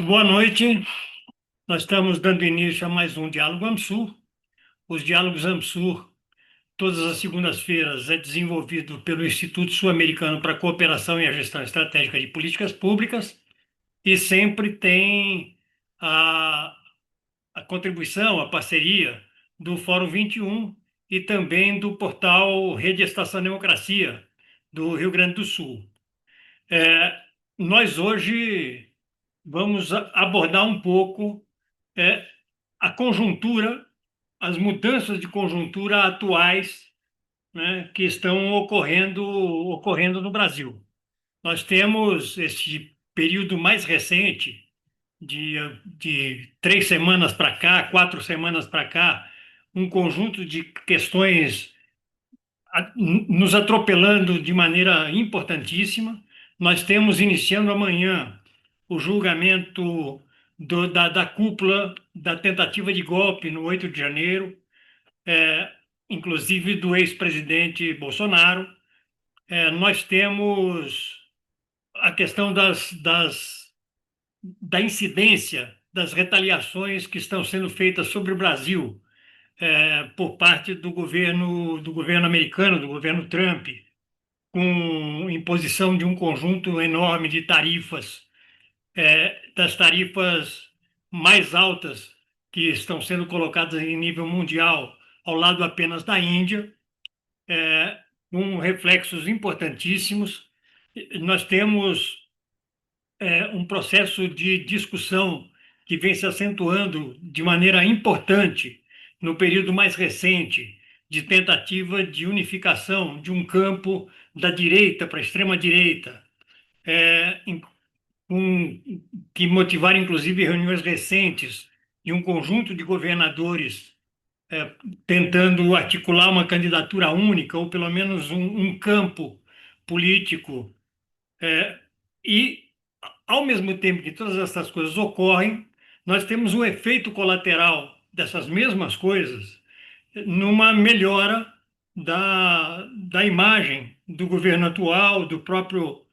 Boa noite. Nós estamos dando início a mais um Diálogo AMSUR. Os Diálogos AMSUR, todas as segundas-feiras, é desenvolvido pelo Instituto Sul-Americano para a Cooperação e a Gestão Estratégica de Políticas Públicas e sempre tem a, a contribuição, a parceria do Fórum 21 e também do portal Rede Estação Democracia, do Rio Grande do Sul. Nós hoje vamos abordar um pouco é, a conjuntura, as mudanças de conjuntura atuais, né, que estão ocorrendo no Brasil. Nós temos esse período mais recente, de 3 semanas para cá, 4 semanas para cá, um conjunto de questões nos atropelando de maneira importantíssima. Nós temos iniciando amanhã o julgamento da cúpula da tentativa de golpe no 8 de janeiro, é, inclusive do ex-presidente Bolsonaro. Nós temos a questão da incidência das retaliações que estão sendo feitas sobre o Brasil por parte do governo americano, do governo Trump, com imposição de um conjunto enorme de tarifas, das tarifas mais altas que estão sendo colocadas em nível mundial, ao lado apenas da Índia, com reflexos importantíssimos. Nós temos um processo de discussão que vem se acentuando de maneira importante no período mais recente, de tentativa de unificação de um campo da direita para a extrema-direita, que motivaram inclusive reuniões recentes de um conjunto de governadores tentando articular uma candidatura única, ou pelo menos um campo político. E, ao mesmo tempo que todas essas coisas ocorrem, nós temos um efeito colateral dessas mesmas coisas numa melhora da imagem do governo atual, do próprio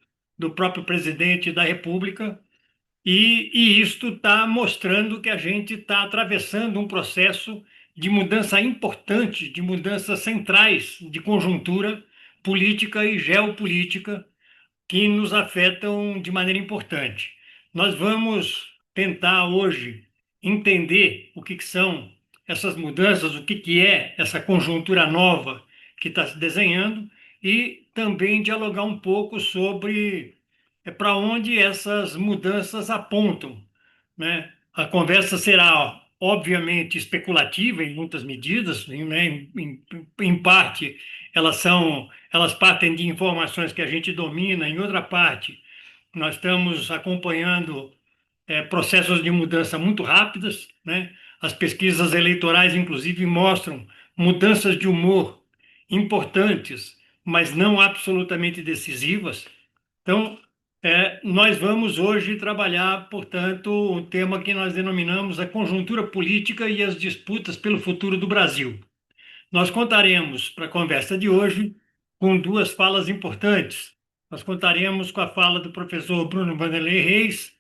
presidente da República, e isto está mostrando que a gente está atravessando um processo de mudança importante, de mudanças centrais de conjuntura política e geopolítica que nos afetam de maneira importante. Nós vamos tentar hoje entender o que são essas mudanças, o que é essa conjuntura nova que está se desenhando e também dialogar um pouco sobre para onde essas mudanças apontam, né? A conversa será, obviamente, especulativa em muitas medidas, né? Em parte, elas partem de informações que a gente domina, em outra parte, nós estamos acompanhando processos de mudança muito rápidas, né? As pesquisas eleitorais, inclusive, mostram mudanças de humor importantes, mas não absolutamente decisivas. Então, nós vamos hoje trabalhar, portanto, o tema que nós denominamos a conjuntura política e as disputas pelo futuro do Brasil. Nós contaremos, para a conversa de hoje, com duas falas importantes. Nós contaremos com a fala do professor Bruno Vanderlei Reis.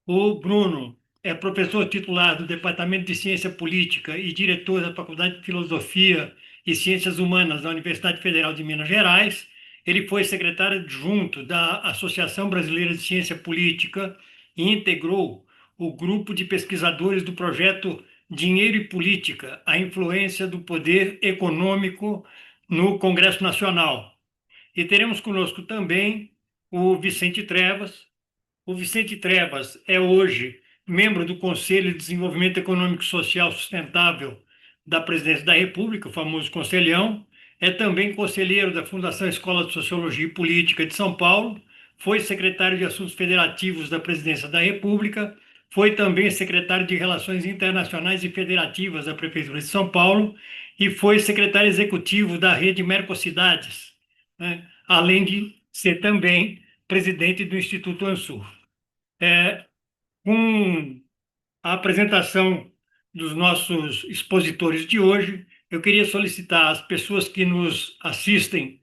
O Bruno é professor titular do Departamento de Ciência Política e diretor da Faculdade de Filosofia e Ciências Humanas da Universidade Federal de Minas Gerais. Ele foi secretário adjunto da Associação Brasileira de Ciência Política e integrou o grupo de pesquisadores do projeto Dinheiro e Política, a influência do poder econômico no Congresso Nacional. E teremos conosco também o Vicente Trevas. O Vicente Trevas é hoje membro do Conselho de Desenvolvimento Econômico e Social Sustentável da Presidência da República, o famoso Conselhão. É também conselheiro da Fundação Escola de Sociologia e Política de São Paulo, foi secretário de Assuntos Federativos da Presidência da República, foi também secretário de Relações Internacionais e Federativas da Prefeitura de São Paulo e foi secretário executivo da Rede Mercocidades, né? Além de ser também presidente do Instituto ANSUR. Com a apresentação dos nossos expositores de hoje, eu queria solicitar às pessoas que nos assistem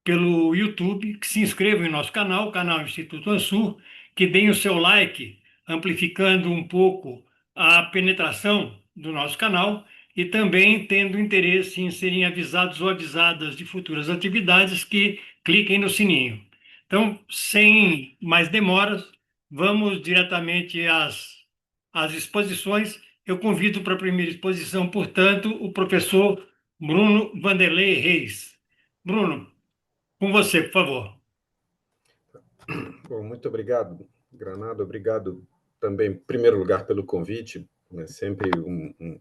pelo YouTube que se inscrevam em nosso canal, o canal Instituto ANSUR, que deem o seu like amplificando um pouco a penetração do nosso canal e também tendo interesse em serem avisados ou avisadas de futuras atividades, que cliquem no sininho. Então, sem mais demoras, vamos diretamente às exposições. Eu convido para a primeira exposição, portanto, o professor Bruno Vanderlei Reis. Bruno, com você, por favor. Bom, muito obrigado, Granado. Obrigado também, em primeiro lugar, pelo convite. É sempre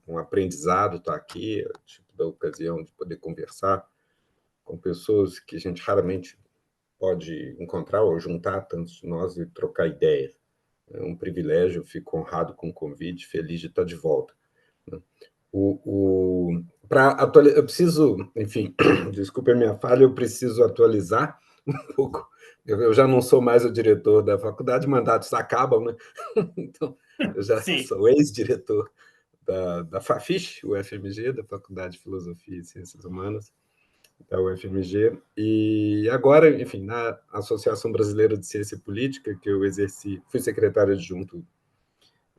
um aprendizado estar aqui, tipo da ocasião de poder conversar com pessoas que a gente raramente pode encontrar ou juntar, tantos de nós, e trocar ideias. É um privilégio, fico honrado com o convite, feliz de estar de volta. Eu preciso, enfim, desculpe a minha falha, eu preciso atualizar um pouco. Eu já não sou mais o diretor da faculdade, mandatos acabam, né? Então, eu já Sim. sou ex-diretor da FAFISH, UFMG, da Faculdade de Filosofia e Ciências Humanas, da UFMG, e agora, enfim, na Associação Brasileira de Ciência Política, que eu exerci, fui secretário adjunto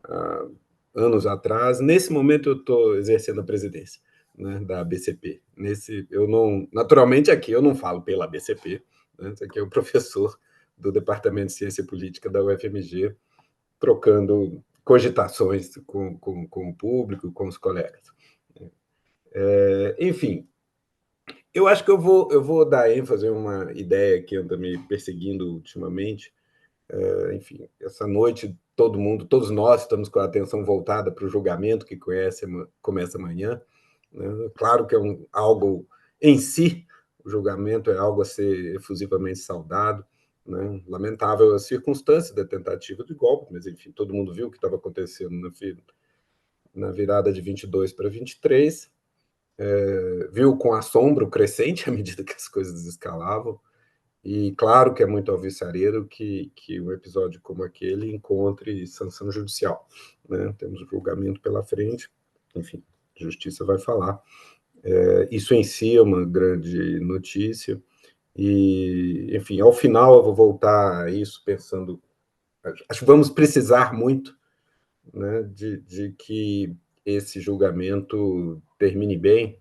há anos atrás. Nesse momento, eu estou exercendo a presidência, né, da ABCP. Eu não, naturalmente, aqui eu não falo pela ABCP, né, esse aqui é o professor do Departamento de Ciência Política da UFMG, trocando cogitações com o público, com os colegas. Enfim, eu acho que eu vou dar ênfase a uma ideia que anda me perseguindo ultimamente. Enfim, essa noite todos nós estamos com a atenção voltada para o julgamento que começa amanhã, né? Claro que é algo em si, o julgamento é algo a ser efusivamente saudado, né? Lamentável a circunstância da tentativa de golpe, mas enfim, todo mundo viu o que estava acontecendo na virada de 22 para 23, viu com assombro crescente à medida que as coisas escalavam. E claro que é muito alvissareiro que um episódio como aquele encontre sanção judicial, né? Temos o julgamento pela frente, enfim, a justiça vai falar. Isso em si é uma grande notícia. E, enfim, ao final eu vou voltar a isso pensando, acho que vamos precisar muito, né, de que esse julgamento termine bem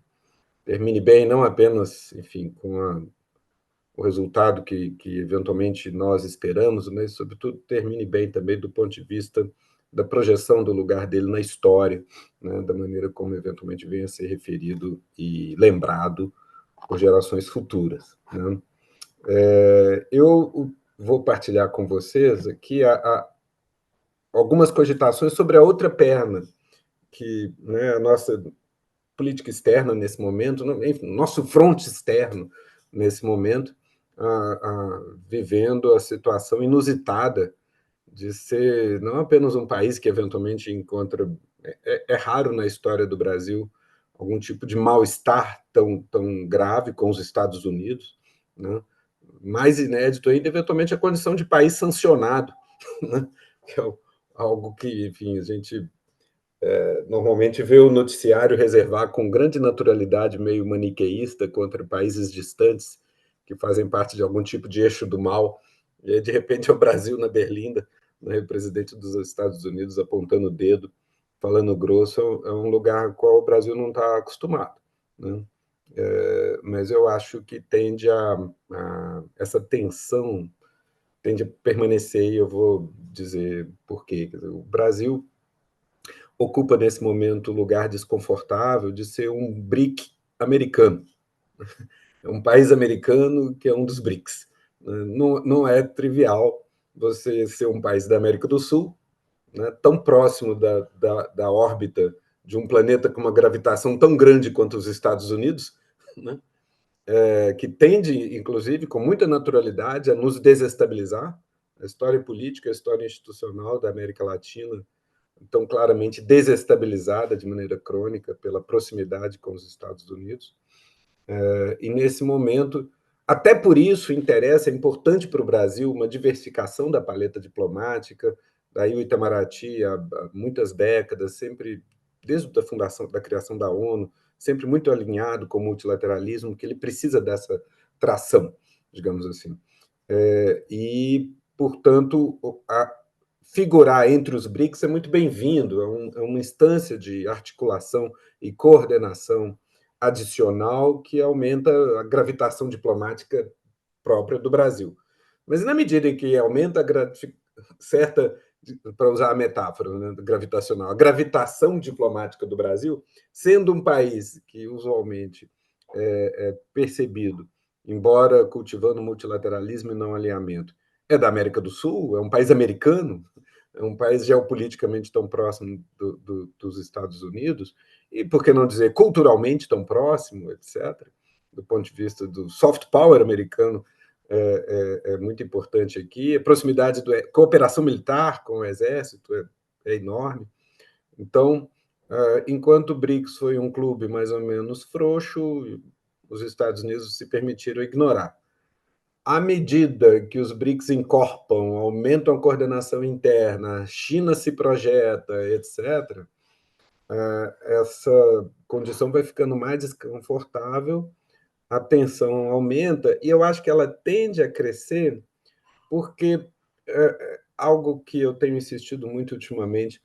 não apenas, enfim, com o resultado que eventualmente nós esperamos, mas, sobretudo, termine bem também do ponto de vista da projeção do lugar dele na história, né, da maneira como eventualmente venha a ser referido e lembrado por gerações futuras, né? Eu vou partilhar com vocês aqui algumas cogitações sobre a outra perna, que, né, a nossa política externa nesse momento, enfim, nosso fronte externo nesse momento, vivendo a situação inusitada de ser não apenas um país que eventualmente encontra, é raro na história do Brasil, algum tipo de mal-estar tão grave com os Estados Unidos, né? Mais inédito ainda, eventualmente, a condição de país sancionado, né? Que é algo que, enfim, a gente normalmente vê o noticiário reservar com grande naturalidade meio maniqueísta contra países distantes que fazem parte de algum tipo de eixo do mal. E aí, de repente, é o Brasil na berlinda, né? O presidente dos Estados Unidos apontando o dedo, falando grosso, é um lugar ao qual o Brasil não está acostumado, né? Mas eu acho que essa tensão tende a permanecer, e eu vou dizer por quê. Quer dizer, o Brasil ocupa nesse momento o lugar desconfortável de ser um BRIC americano. É um país americano que é um dos BRICS. Não é trivial você ser um país da América do Sul, né, tão próximo da órbita de um planeta com uma gravitação tão grande quanto os Estados Unidos, né, que tende, inclusive, com muita naturalidade, a nos desestabilizar. A história política, a história institucional da América Latina tão claramente desestabilizada de maneira crônica pela proximidade com os Estados Unidos. E nesse momento, até por isso interessa, é importante para o Brasil uma diversificação da paleta diplomática. Daí o Itamaraty, há muitas décadas, sempre, desde a fundação, da criação da ONU, sempre muito alinhado com o multilateralismo, que ele precisa dessa tração, digamos assim. E, portanto, figurar entre os BRICS é muito bem-vindo, é uma instância de articulação e coordenação adicional que aumenta a gravitação diplomática própria do Brasil. Mas na medida em que aumenta a certa, para usar a metáfora, né, gravitacional, a gravitação diplomática do Brasil, sendo um país que usualmente é percebido, embora cultivando multilateralismo e não alinhamento, é da América do Sul, é um país americano, é um país geopoliticamente tão próximo dos Estados Unidos, e por que não dizer culturalmente tão próximo, etc., do ponto de vista do soft power americano, é muito importante aqui. A proximidade da cooperação militar com o Exército é enorme. Então, enquanto o BRICS foi um clube mais ou menos frouxo, os Estados Unidos se permitiram ignorar. À medida que os BRICS incorporam, aumentam a coordenação interna, a China se projeta, etc., essa condição vai ficando mais desconfortável, a tensão aumenta, e eu acho que ela tende a crescer porque algo que eu tenho insistido muito ultimamente,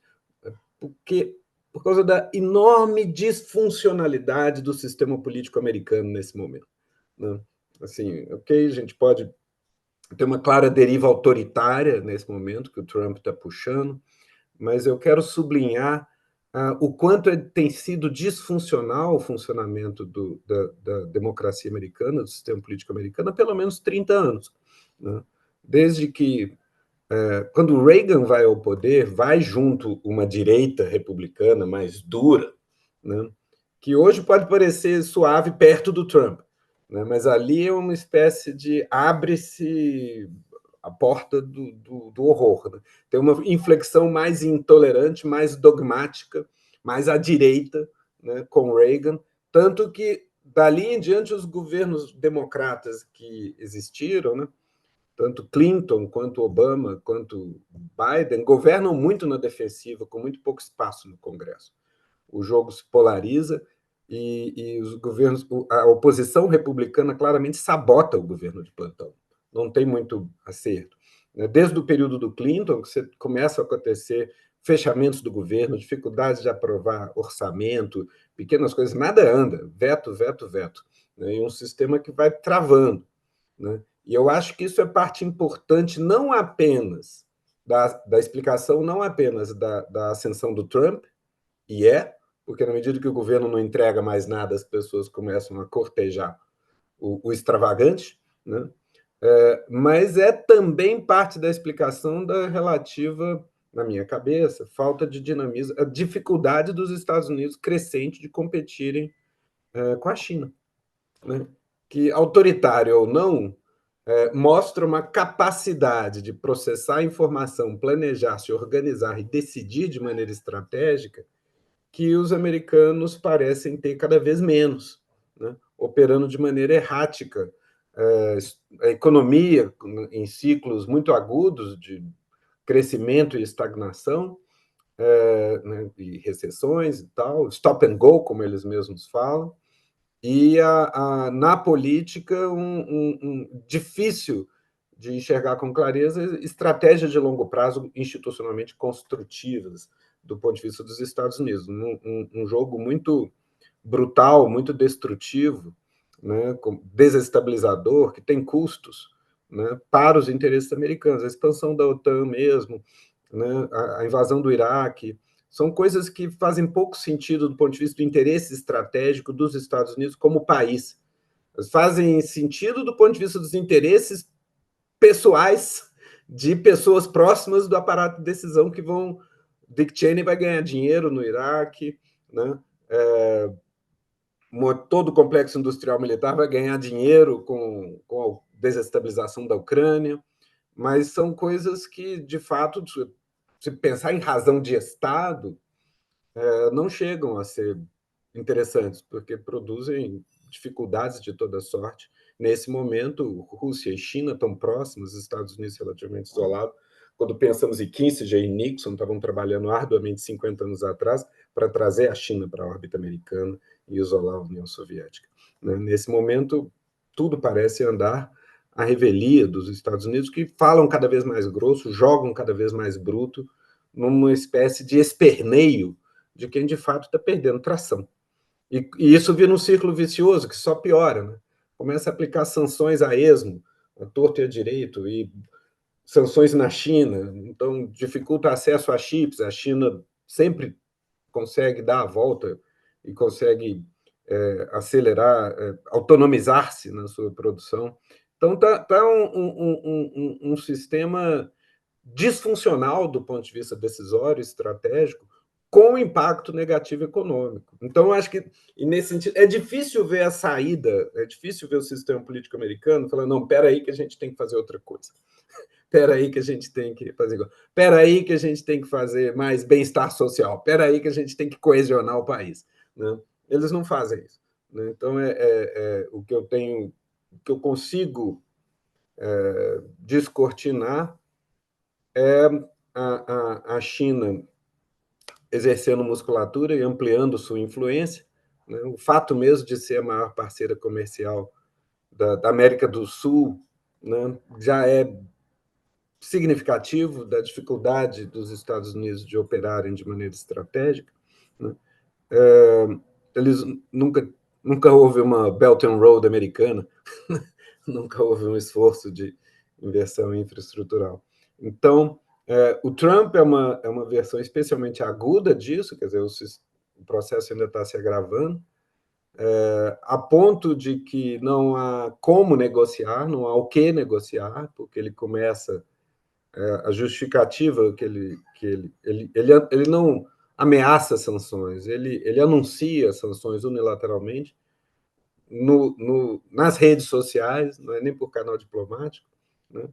porque por causa da enorme disfuncionalidade do sistema político americano nesse momento, né? Assim, ok, a gente pode ter uma clara deriva autoritária nesse momento que o Trump está puxando, mas eu quero sublinhar o quanto tem sido disfuncional o funcionamento da democracia americana, do sistema político americano, há pelo menos 30 anos, né? Desde que, quando o Reagan vai ao poder, vai junto uma direita republicana mais dura, né? Que hoje pode parecer suave perto do Trump, né? Mas ali é uma espécie de abre-se a porta do horror, né? Tem uma inflexão mais intolerante, mais dogmática, mais à direita, né, com Reagan, tanto que dali em diante os governos democratas que existiram, né, tanto Clinton quanto Obama quanto Biden, governam muito na defensiva, com muito pouco espaço no Congresso. O jogo se polariza e os governos, a oposição republicana claramente sabota o governo de plantão. Não tem muito acerto. Desde o período do Clinton, que você começa a acontecer fechamentos do governo, dificuldades de aprovar orçamento, pequenas coisas, nada anda, veto, veto, veto. Né? E um sistema que vai travando. Né? E eu acho que isso é parte importante, não apenas da explicação, não apenas da ascensão do Trump, e porque na medida que o governo não entrega mais nada, as pessoas começam a cortejar o extravagante, né? Mas é também parte da explicação da relativa, na minha cabeça, falta de dinamismo, a dificuldade dos Estados Unidos crescente de competirem com a China, né? Que, autoritário ou não, mostra uma capacidade de processar a informação, planejar, se organizar e decidir de maneira estratégica que os americanos parecem ter cada vez menos, né? Operando de maneira errática. A economia, em ciclos muito agudos de crescimento e estagnação, né, e recessões e tal, stop and go, como eles mesmos falam, e na política difícil de enxergar com clareza estratégias de longo prazo institucionalmente construtivas do ponto de vista dos Estados Unidos. Um jogo muito brutal, muito destrutivo, né, desestabilizador, que tem custos, né, para os interesses americanos. A expansão da OTAN mesmo, né, a invasão do Iraque, são coisas que fazem pouco sentido do ponto de vista do interesse estratégico dos Estados Unidos como país. Elas fazem sentido do ponto de vista dos interesses pessoais de pessoas próximas do aparato de decisão que vão... Dick Cheney vai ganhar dinheiro no Iraque, né? Todo o complexo industrial militar vai ganhar dinheiro com a desestabilização da Ucrânia, mas são coisas que, de fato, se pensar em razão de Estado, não chegam a ser interessantes, porque produzem dificuldades de toda sorte. Nesse momento, Rússia e China estão próximos, Estados Unidos relativamente isolados. Quando pensamos em Kissinger e Nixon, estavam trabalhando arduamente 50 anos atrás para trazer a China para a órbita americana e isolar a União Soviética. Nesse momento, tudo parece andar à revelia dos Estados Unidos, que falam cada vez mais grosso, jogam cada vez mais bruto, numa espécie de esperneio de quem, de fato, está perdendo tração. E isso vira um círculo vicioso que só piora, né? Começa a aplicar sanções a esmo, a torto e a direito, e sanções na China, então dificulta acesso a chips, a China sempre consegue dar a volta e consegue acelerar, autonomizar-se na sua produção. Então, tá um sistema disfuncional do ponto de vista decisório, estratégico, com impacto negativo econômico. Então, acho que, e nesse sentido, é difícil ver a saída, é difícil ver o sistema político americano falando, não, espera aí que a gente tem que fazer outra coisa. Espera aí que a gente tem que fazer igual. Espera aí que a gente tem que fazer mais bem-estar social. Espera aí que a gente tem que coesionar o país. Né? Eles não fazem isso. Né? Então, o que eu tenho, o que eu consigo descortinar é a China exercendo musculatura e ampliando sua influência. Né? O fato mesmo de ser a maior parceira comercial da América do Sul, né, já é significativo da dificuldade dos Estados Unidos de operarem de maneira estratégica. Né? Eles nunca houve uma Belt and Road americana, nunca houve um esforço de inversão infraestrutural. Então, o Trump é uma versão especialmente aguda disso, quer dizer, o processo ainda está se agravando, a ponto de que não há como negociar, não há o que negociar, porque ele começa a justificativa que ele não ameaça sanções, ele anuncia sanções unilateralmente nas redes sociais, não é nem por canal diplomático, né?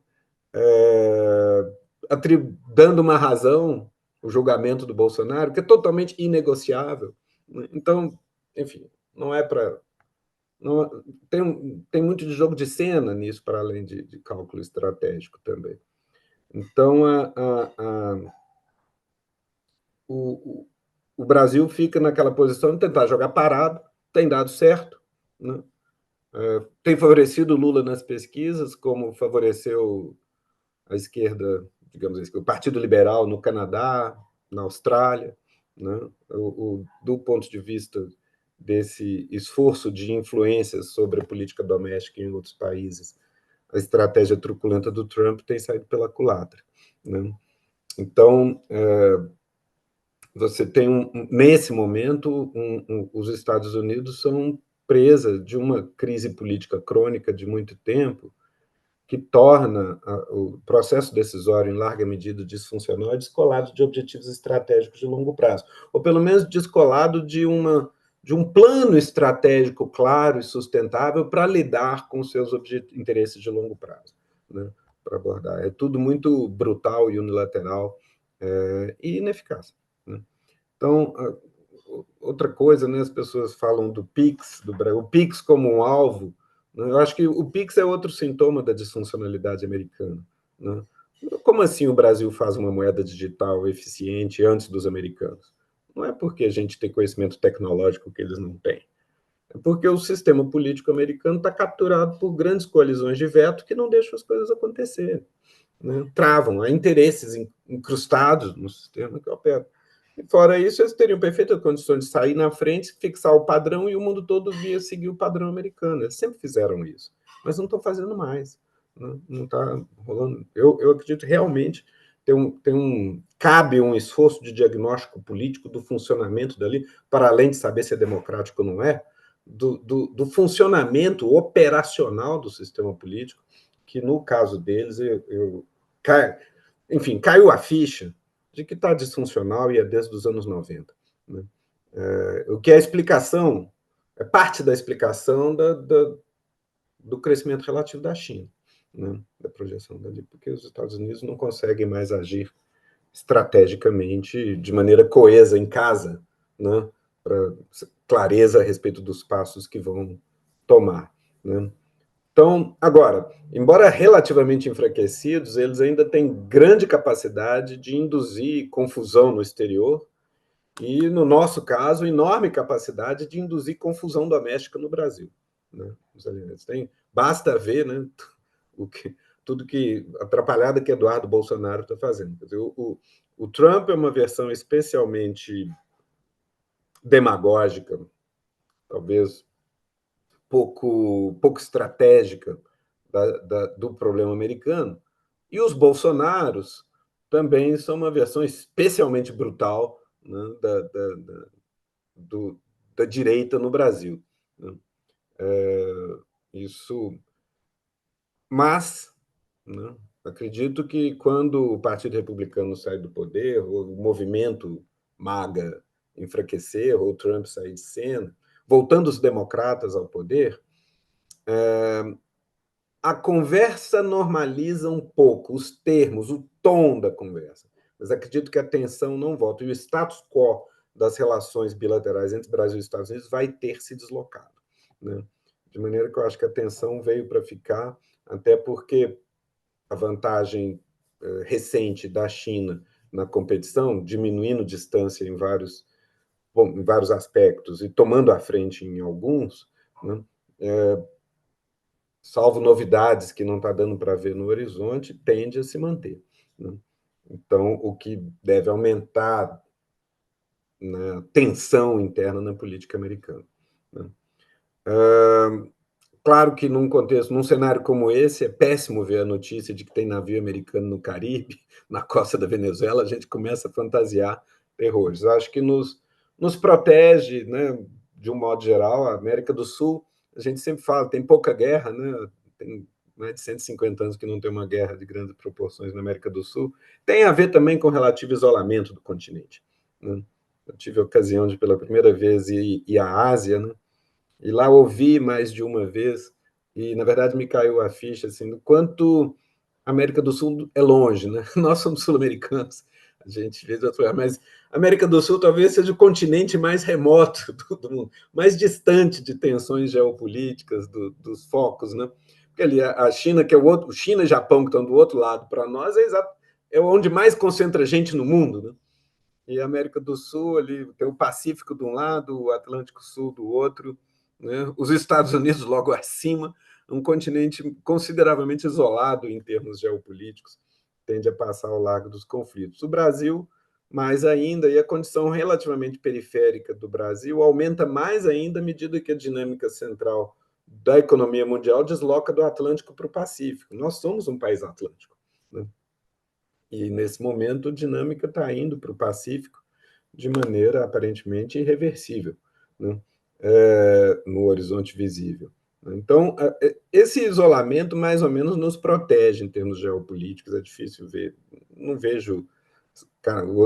Dando uma razão, o julgamento do Bolsonaro, que é totalmente inegociável. Né? Então, enfim, não é para. Tem muito de jogo de cena nisso, para além de cálculo estratégico também. Então, o Brasil fica naquela posição de tentar jogar parado, tem dado certo, né? Tem favorecido o Lula nas pesquisas, como favoreceu a esquerda, digamos assim, o Partido Liberal no Canadá, na Austrália, né? Do ponto de vista desse esforço de influência sobre a política doméstica em outros países, a estratégia truculenta do Trump tem saído pela culatra, né? Então, você tem, nesse momento, os Estados Unidos são presa de uma crise política crônica de muito tempo, que torna o processo decisório, em larga medida, disfuncional e descolado de objetivos estratégicos de longo prazo, ou pelo menos descolado de um plano estratégico claro e sustentável para lidar com seus interesses de longo prazo, né, para abordar. É tudo muito brutal e unilateral e ineficaz. Né? Então, outra coisa, né, as pessoas falam do PIX, o PIX como um alvo. Né? Eu acho que o PIX é outro sintoma da disfuncionalidade americana. Né? Como assim o Brasil faz uma moeda digital eficiente antes dos americanos? Não é porque a gente tem conhecimento tecnológico que eles não têm. É porque o sistema político americano está capturado por grandes coalizões de veto que não deixam as coisas acontecerem. Né? Travam, há interesses incrustados no sistema que operam. E fora isso, eles teriam perfeitas condições de sair na frente, fixar o padrão e o mundo todo via seguir o padrão americano. Eles sempre fizeram isso, mas não estão fazendo mais. Né? Não está rolando. Eu acredito realmente cabe um esforço de diagnóstico político do funcionamento dali, para além de saber se é democrático ou não é, do funcionamento operacional do sistema político, que no caso deles, enfim, caiu a ficha de que está disfuncional e é desde os anos 90. Né? O que é a explicação, é parte da explicação do crescimento relativo da China, né? Da projeção dali, porque os Estados Unidos não conseguem mais agir estrategicamente de maneira coesa em casa, né? Para clareza a respeito dos passos que vão tomar. Né? Então, agora, embora relativamente enfraquecidos, eles ainda têm grande capacidade de induzir confusão no exterior e, no nosso caso, enorme capacidade de induzir confusão doméstica no Brasil. Né? Basta ver, né, tudo que atrapalhada que Eduardo Bolsonaro está fazendo. Quer dizer, o Trump é uma versão especialmente demagógica, talvez pouco estratégica do problema americano, e os Bolsonaros também são uma versão especialmente brutal, né, do, da direita no Brasil. Né? Isso, mas, né, acredito que quando o Partido Republicano sai do poder, ou o movimento MAGA enfraquecer, ou Trump sair de cena, voltando os democratas ao poder, a conversa normaliza um pouco, os termos, o tom da conversa. Mas acredito que a tensão não volta. E o status quo das relações bilaterais entre Brasil e Estados Unidos vai ter se deslocado. Né? De maneira que eu acho que a tensão veio para ficar, até porque a vantagem recente da China na competição, diminuindo distância em vários aspectos e tomando a frente em alguns, né? Salvo novidades que não está dando para ver no horizonte, tende a se manter. Né? Então, o que deve aumentar na tensão interna na política americana. Né? Claro que num contexto, num cenário como esse, é péssimo ver a notícia de que tem navio americano no Caribe, na costa da Venezuela, a gente começa a fantasiar terrores. Acho que nos protege, né, de um modo geral, a América do Sul, a gente sempre fala, tem pouca guerra, né, tem mais de 150 anos que não tem uma guerra de grandes proporções na América do Sul, tem a ver também com o relativo isolamento do continente. Né? Eu tive a ocasião de, pela primeira vez, ir à Ásia, né? E lá ouvi mais de uma vez, e na verdade me caiu a ficha assim, do quanto a América do Sul é longe, né? Nós somos sul-americanos, a gente vê de outro lugar, mas a América do Sul talvez seja o continente mais remoto do mundo, mais distante de tensões geopolíticas, dos focos, né? Porque ali a China, que é o outro, China e Japão, que estão do outro lado, para nós é onde mais concentra gente no mundo, né? E a América do Sul, ali tem o Pacífico de um lado, o Atlântico Sul do outro, né? Os Estados Unidos logo acima, um continente consideravelmente isolado em termos geopolíticos, tende a passar ao largo dos conflitos. O Brasil, mais ainda, e a condição relativamente periférica do Brasil aumenta mais ainda à medida que a dinâmica central da economia mundial desloca do Atlântico para o Pacífico. Nós somos um país atlântico, né? E, nesse momento, a dinâmica está indo para o Pacífico de maneira aparentemente irreversível, né? No horizonte visível. Então, esse isolamento mais ou menos nos protege em termos geopolíticos, é difícil ver, não vejo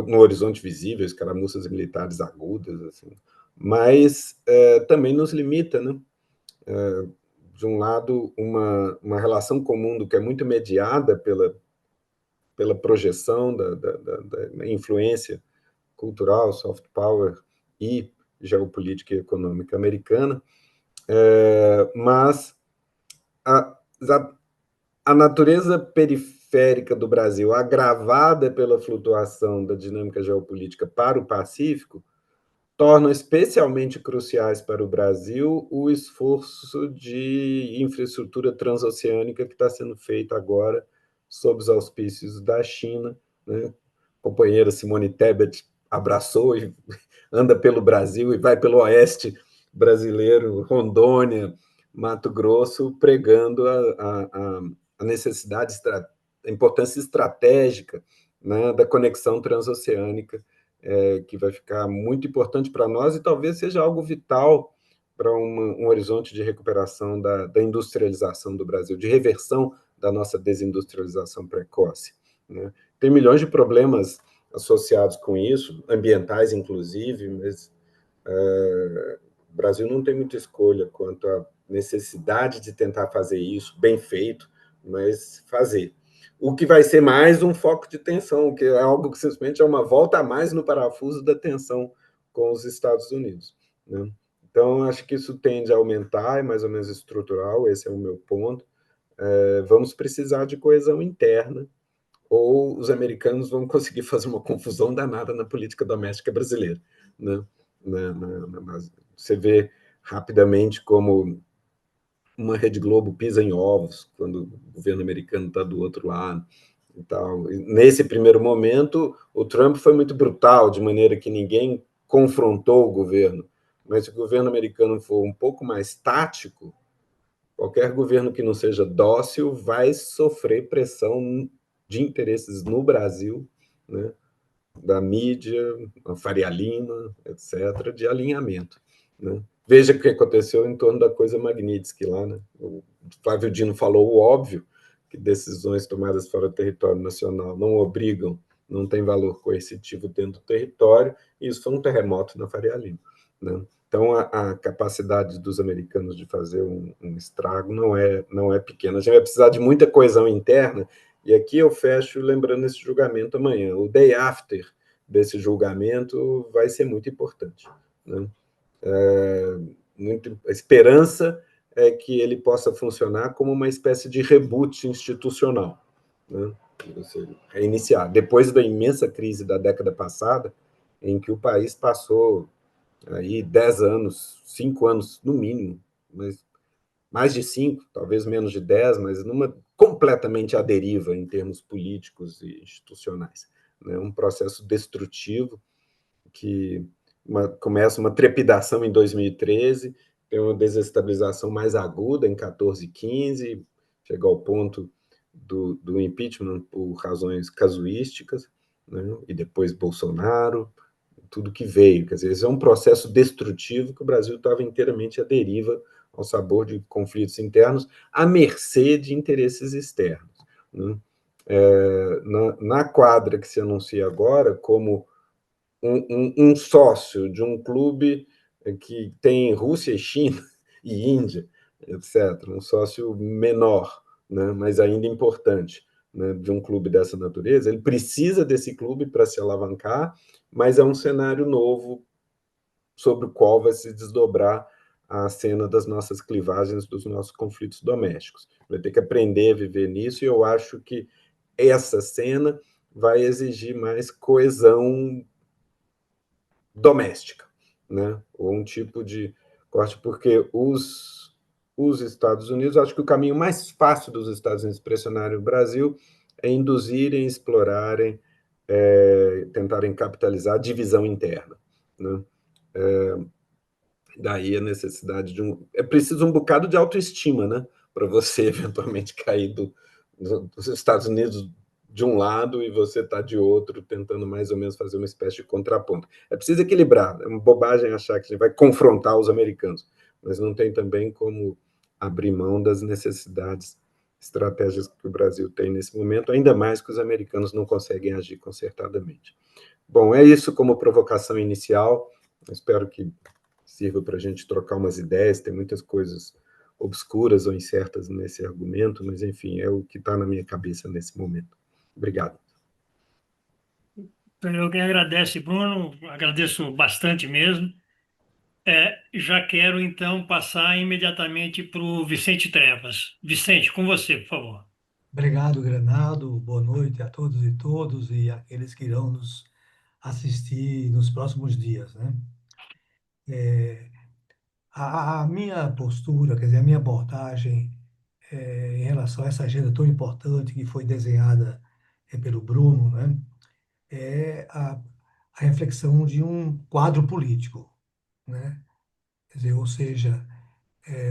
no horizonte visível escaramuças militares agudas, assim, mas também nos limita, né? De um lado, uma relação com o mundo que é muito mediada pela projeção da influência cultural, soft power e geopolítica e econômica americana, mas a, a natureza periférica do Brasil, agravada pela flutuação da dinâmica geopolítica para o Pacífico, tornam especialmente cruciais para o Brasil o esforço de infraestrutura transoceânica que está sendo feito agora sob os auspícios da China, né? A companheira Simone Tebet abraçou e anda pelo Brasil e vai pelo oeste brasileiro, Rondônia, Mato Grosso, pregando a necessidade, a importância estratégica, né, da conexão transoceânica, que vai ficar muito importante para nós e talvez seja algo vital para um horizonte de recuperação da industrialização do Brasil, de reversão da nossa desindustrialização precoce. Né? Tem milhões de problemas associados com isso, ambientais inclusive, mas o Brasil não tem muita escolha quanto à necessidade de tentar fazer isso bem feito, mas fazer. O que vai ser mais um foco de tensão, que é algo que simplesmente é uma volta a mais no parafuso da tensão com os Estados Unidos. Né? Então, acho que isso tende a aumentar, é mais ou menos estrutural, esse é o meu ponto. Vamos precisar de coesão interna, ou os americanos vão conseguir fazer uma confusão danada na política doméstica brasileira. Né? Você vê rapidamente como uma Rede Globo pisa em ovos quando o governo americano está do outro lado. E tal. E nesse primeiro momento, o Trump foi muito brutal, de maneira que ninguém confrontou o governo. Mas se o governo americano for um pouco mais tático, qualquer governo que não seja dócil vai sofrer pressão de interesses no Brasil, né, da mídia, a Faria Lima, etc., de alinhamento. Né? Veja o que aconteceu em torno da coisa Magnitsky lá. Né? O Flávio Dino falou o óbvio, que decisões tomadas fora do território nacional não obrigam, não tem valor coercitivo dentro do território, e isso foi um terremoto na Faria Lima. Né? Então, a capacidade dos americanos de fazer um estrago não é pequena. A gente vai precisar de muita coesão interna, e aqui eu fecho lembrando esse julgamento amanhã. O day after desse julgamento vai ser muito importante. Né? A esperança é que ele possa funcionar como uma espécie de reboot institucional. Né? Você reiniciar. Depois da imensa crise da década passada, em que o país passou aí 10 anos, 5 anos no mínimo, mas mais de 5, talvez menos de 10, mas numa completamente à deriva em termos políticos e institucionais. Né? Um processo destrutivo que começa uma trepidação em 2013, tem uma desestabilização mais aguda em 14 e 15, chega ao ponto do impeachment por razões casuísticas, né? E depois Bolsonaro, tudo que veio. Quer dizer, esse é um processo destrutivo que o Brasil estava inteiramente à deriva, ao sabor de conflitos internos, à mercê de interesses externos. Né? Na quadra que se anuncia agora, como um sócio de um clube que tem Rússia e China e Índia, etc., um sócio menor, né, mas ainda importante, né, de um clube dessa natureza, ele precisa desse clube para se alavancar, mas é um cenário novo sobre o qual vai se desdobrar a cena das nossas clivagens, dos nossos conflitos domésticos. Vai ter que aprender a viver nisso, e eu acho que essa cena vai exigir mais coesão doméstica, né? Ou um tipo de corte, porque os Estados Unidos, acho que o caminho mais fácil dos Estados Unidos pressionarem o Brasil é induzirem, explorarem, tentarem capitalizar a divisão interna, né? Daí a necessidade de um... É preciso um bocado de autoestima, né? Para você eventualmente cair dos Estados Unidos de um lado e você está de outro, tentando mais ou menos fazer uma espécie de contraponto. É preciso equilibrar. É uma bobagem achar que a gente vai confrontar os americanos, mas não tem também como abrir mão das necessidades estratégias que o Brasil tem nesse momento, ainda mais que os americanos não conseguem agir concertadamente. Bom, é isso como provocação inicial. Espero que sirva para a gente trocar umas ideias. Tem muitas coisas obscuras ou incertas nesse argumento, mas, enfim, é o que está na minha cabeça nesse momento. Obrigado. Eu que agradeço, Bruno, agradeço bastante mesmo. Já quero, então, passar imediatamente para o Vicente Trevas. Vicente, com você, por favor. Obrigado, Granado. Boa noite a todos e todos e aqueles que irão nos assistir nos próximos dias, né? A minha postura, quer dizer, a minha abordagem em relação a essa agenda tão importante que foi desenhada pelo Bruno, né? É a reflexão de um quadro político, né? Quer dizer, ou seja,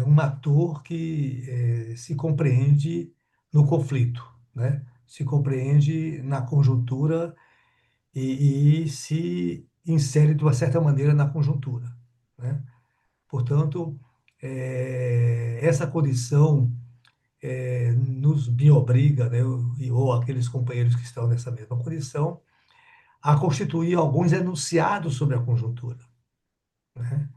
um ator que se compreende no conflito, né? Se compreende na conjuntura e se insere de uma certa maneira na conjuntura, né? Portanto, essa condição nos me obriga, né, ou aqueles companheiros que estão nessa mesma condição, a constituir alguns enunciados sobre a conjuntura, né?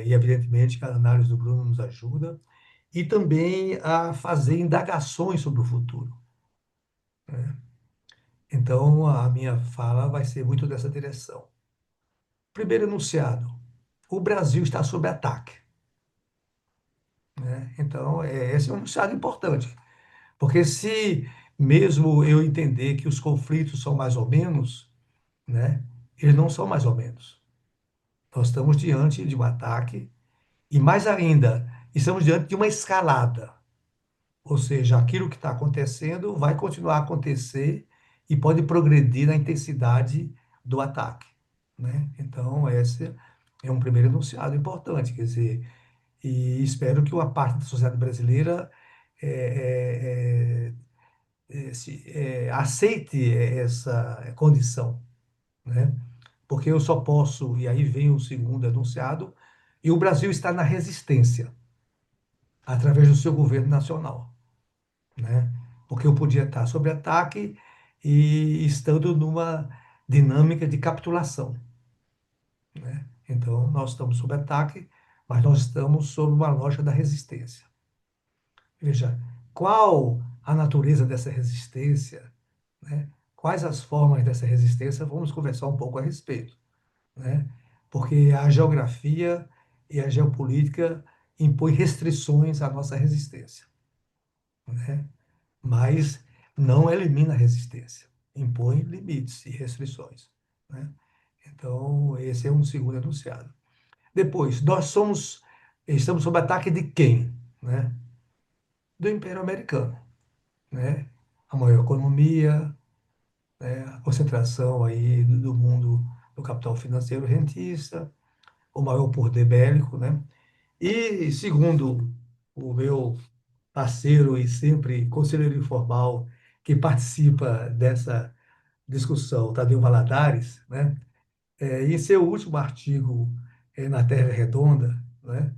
E, evidentemente, que a análise do Bruno nos ajuda, e também a fazer indagações sobre o futuro, né? Então, a minha fala vai ser muito dessa direção. Primeiro enunciado: o Brasil está sob ataque, né? Então, esse é um enunciado importante, porque se mesmo eu entender que os conflitos são mais ou menos, né, eles não são mais ou menos. Nós estamos diante de um ataque E mais ainda, estamos diante de uma escalada, ou seja, aquilo que está acontecendo vai continuar a acontecer e pode progredir na intensidade do ataque, né? Então, esse é um primeiro enunciado importante, quer dizer, e espero que uma parte da sociedade brasileira aceite essa condição, né? Porque eu só posso, e aí vem o segundo enunciado, e o Brasil está na resistência, através do seu governo nacional, né? Porque eu podia estar sob ataque e estando numa dinâmica de capitulação, né? Então, nós estamos sob ataque, mas nós estamos sob uma lógica da resistência. Veja, qual a natureza dessa resistência, né? Quais as formas dessa resistência? Vamos conversar um pouco a respeito, né? Porque a geografia e a geopolítica impõem restrições à nossa resistência, né? Mas não elimina a resistência, impõe limites e restrições, né? Então, esse é um segundo enunciado. Depois, estamos sob ataque de quem, né? Do Império Americano, né? A maior economia, né? A concentração aí do mundo do capital financeiro rentista, o maior poder bélico, né? E segundo o meu parceiro e sempre conselheiro informal que participa dessa discussão, Tadeu Valadares, né? Em seu último artigo na Terra Redonda, né?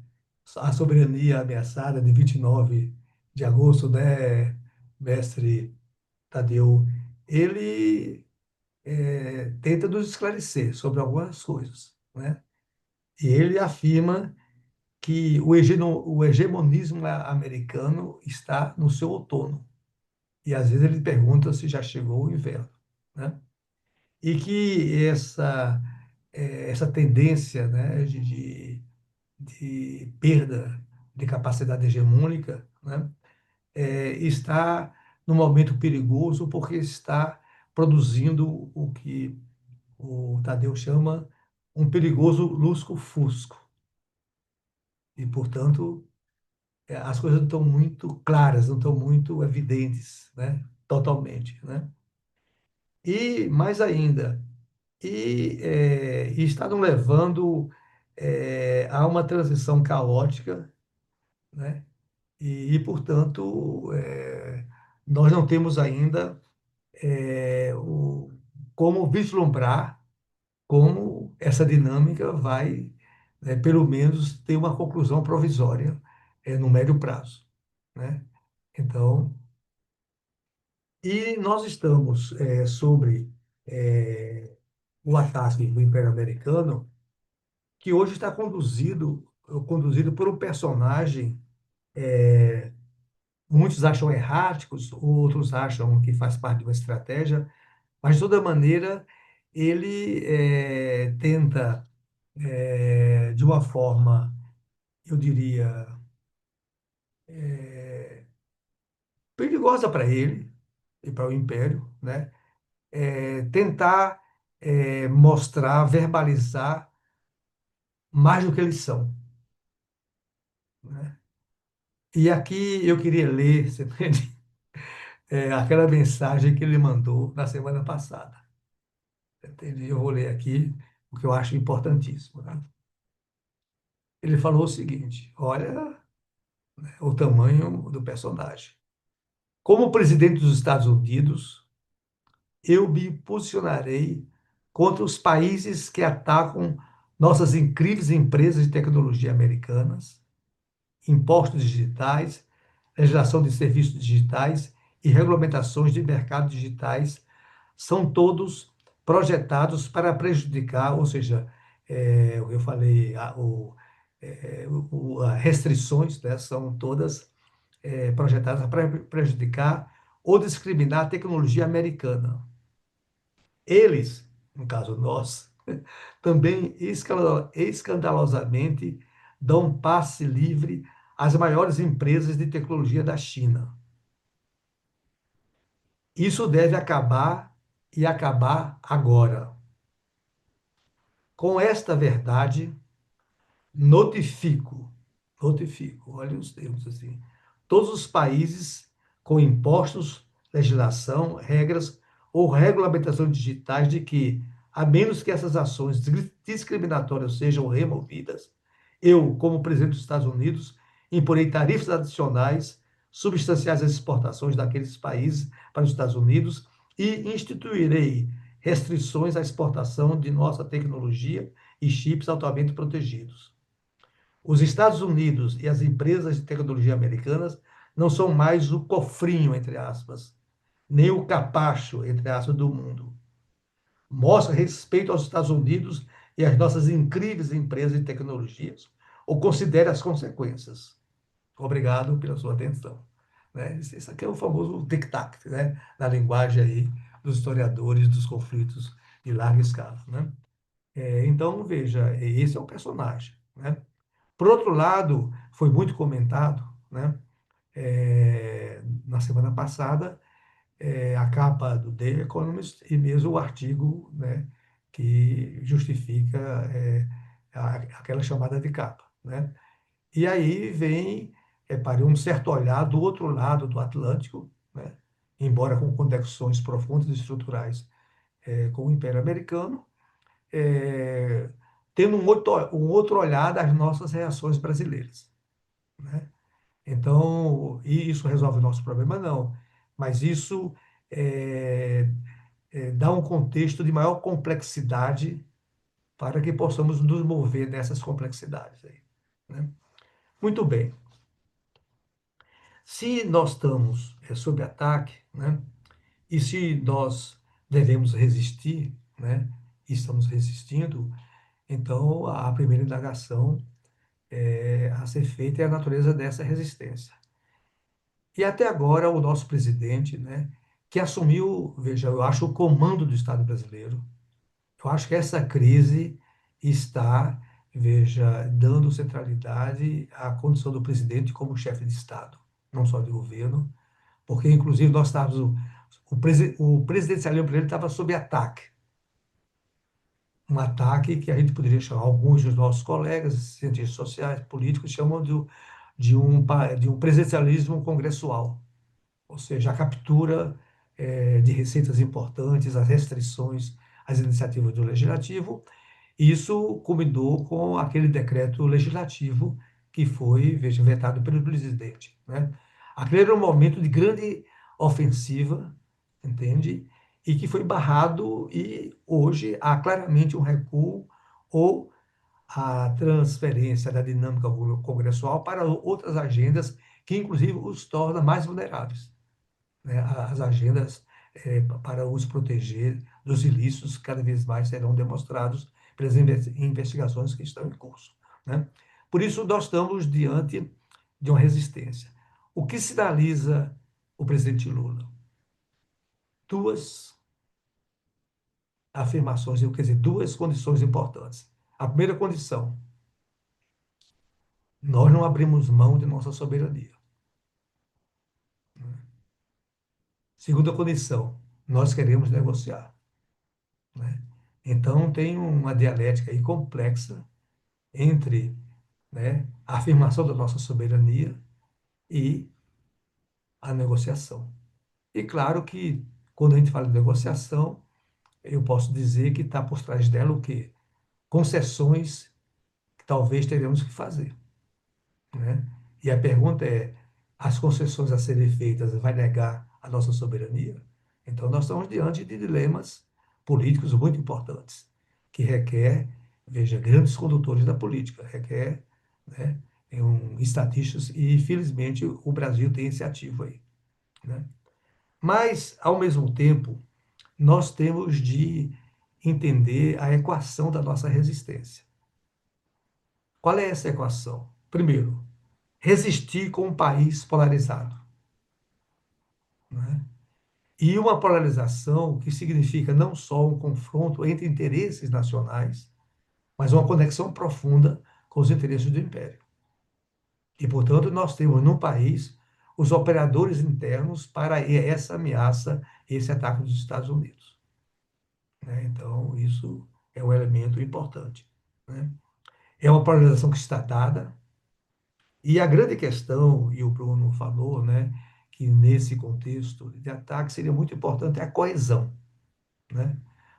A soberania ameaçada de 29 de agosto, né, mestre Tadeu, ele tenta nos esclarecer sobre algumas coisas, né? E ele afirma que o hegemonismo americano está no seu outono. E às vezes ele pergunta se já chegou o inverno, né? E que essa tendência, né, de perda de capacidade hegemônica, né, está num momento perigoso porque está produzindo o que o Tadeu chama um perigoso lusco-fusco. E, portanto, as coisas não estão muito claras, não estão muito evidentes, né? Totalmente, né? E mais ainda, e está nos levando a uma transição caótica, né? Portanto, nós não temos ainda como vislumbrar como essa dinâmica vai, pelo menos, ter uma conclusão provisória no médio prazo, né? Então, e nós estamos sobre o ataque do Império Americano, que hoje está conduzido por um personagem, muitos acham erráticos, outros acham que faz parte de uma estratégia, mas, de toda maneira, ele tenta, de uma forma, eu diria, perigosa para ele e para o Império, né? Tentar mostrar, verbalizar mais do que eles são, né? E aqui eu queria ler, você entende? Aquela mensagem que ele mandou na semana passada. Entende? Eu vou ler aqui, porque eu acho importantíssimo, né? Ele falou o seguinte: olha, né, o tamanho do personagem. Como presidente dos Estados Unidos, eu me posicionarei contra os países que atacam nossas incríveis empresas de tecnologia americanas, impostos digitais, legislação de serviços digitais e regulamentações de mercados digitais são todos projetados para prejudicar, ou seja, eu falei, restrições, né, são todas projetadas para prejudicar ou discriminar a tecnologia americana. Eles, no caso nós, também escandalosamente dão passe livre às maiores empresas de tecnologia da China. Isso deve acabar e acabar agora. Com esta verdade, notifico Notifico, olha os termos assim. Todos os países com impostos, legislação, regras ou regulamentações digitais de que, a menos que essas ações discriminatórias sejam removidas, eu, como presidente dos Estados Unidos, imporei tarifas adicionais substanciais às exportações daqueles países para os Estados Unidos e instituirei restrições à exportação de nossa tecnologia e chips altamente protegidos. Os Estados Unidos e as empresas de tecnologia americanas não são mais o cofrinho, entre aspas, nem o capacho, entre aspas, do mundo. Mostra respeito aos Estados Unidos e às nossas incríveis empresas de tecnologias, ou considere as consequências. Obrigado pela sua atenção. Né? Isso aqui é o famoso tic-tac, né? Na linguagem aí dos historiadores dos conflitos de larga escala. Né? Então, veja, esse é o personagem. Né? Por outro lado, foi muito comentado, né, na semana passada, a capa do The Economist e mesmo o artigo, né, que justifica aquela chamada de capa. Né? E aí vem, para um certo olhar do outro lado do Atlântico, né, embora com conexões profundas e estruturais com o Império Americano, é, tendo um outro olhar das nossas reações brasileiras. Né? Então, e isso resolve o nosso problema? Não. Mas isso é, dá um contexto de maior complexidade para que possamos nos mover nessas complexidades aí. Né? Muito bem. Se nós estamos sob ataque, né, e se nós devemos resistir, né, e estamos resistindo, então a primeira indagação a ser feita é a natureza dessa resistência. E até agora o nosso presidente, né, que assumiu, veja, eu acho, o comando do Estado brasileiro, eu acho que essa crise está, veja, dando centralidade à condição do presidente como chefe de Estado, não só de governo, porque, inclusive, nós estávamos, o presidencialismo brasileiro estava sob ataque. Um ataque que a gente poderia chamar, alguns dos nossos colegas, cientistas sociais, políticos, chamam de um presidencialismo congressual, ou seja, a captura de receitas importantes, as restrições às iniciativas do legislativo. Isso culminou com aquele decreto legislativo que foi, veja, vetado pelo presidente. Né? Aquele era um momento de grande ofensiva, entende? E que foi barrado e hoje há claramente um recuo ou a transferência da dinâmica congressual para outras agendas que, inclusive, os torna mais vulneráveis. Né? As agendas para os proteger dos ilícitos cada vez mais serão demonstrados pelas investigações que estão em curso. Né? Por isso, nós estamos diante de uma resistência. O que sinaliza o presidente Lula? Duas afirmações, quer dizer, duas condições importantes. A primeira condição, nós não abrimos mão de nossa soberania. Segunda condição, nós queremos negociar. Né? Então, tem uma dialética aí complexa entre, né, a afirmação da nossa soberania e a negociação. E claro que, quando a gente fala de negociação, eu posso dizer que está por trás dela o quê? Concessões que talvez teremos que fazer. Né? E a pergunta é, as concessões a serem feitas vai negar a nossa soberania? Então, nós estamos diante de dilemas políticos muito importantes, que requer, veja, grandes condutores da política, requer, né, estatistas, e, felizmente, o Brasil tem esse ativo aí. Né? Mas, ao mesmo tempo, nós temos de entender a equação da nossa resistência. Qual é essa equação? Primeiro, resistir com um país polarizado. Né? E uma polarização que significa não só um confronto entre interesses nacionais, mas uma conexão profunda com os interesses do império. E, portanto, nós temos no país os operadores internos para essa ameaça, esse ataque dos Estados Unidos. Né? Então, isso é um elemento importante. Né? É uma polarização que está dada, E a grande questão, e o Bruno falou, né, que nesse contexto de ataque seria muito importante a coesão, né?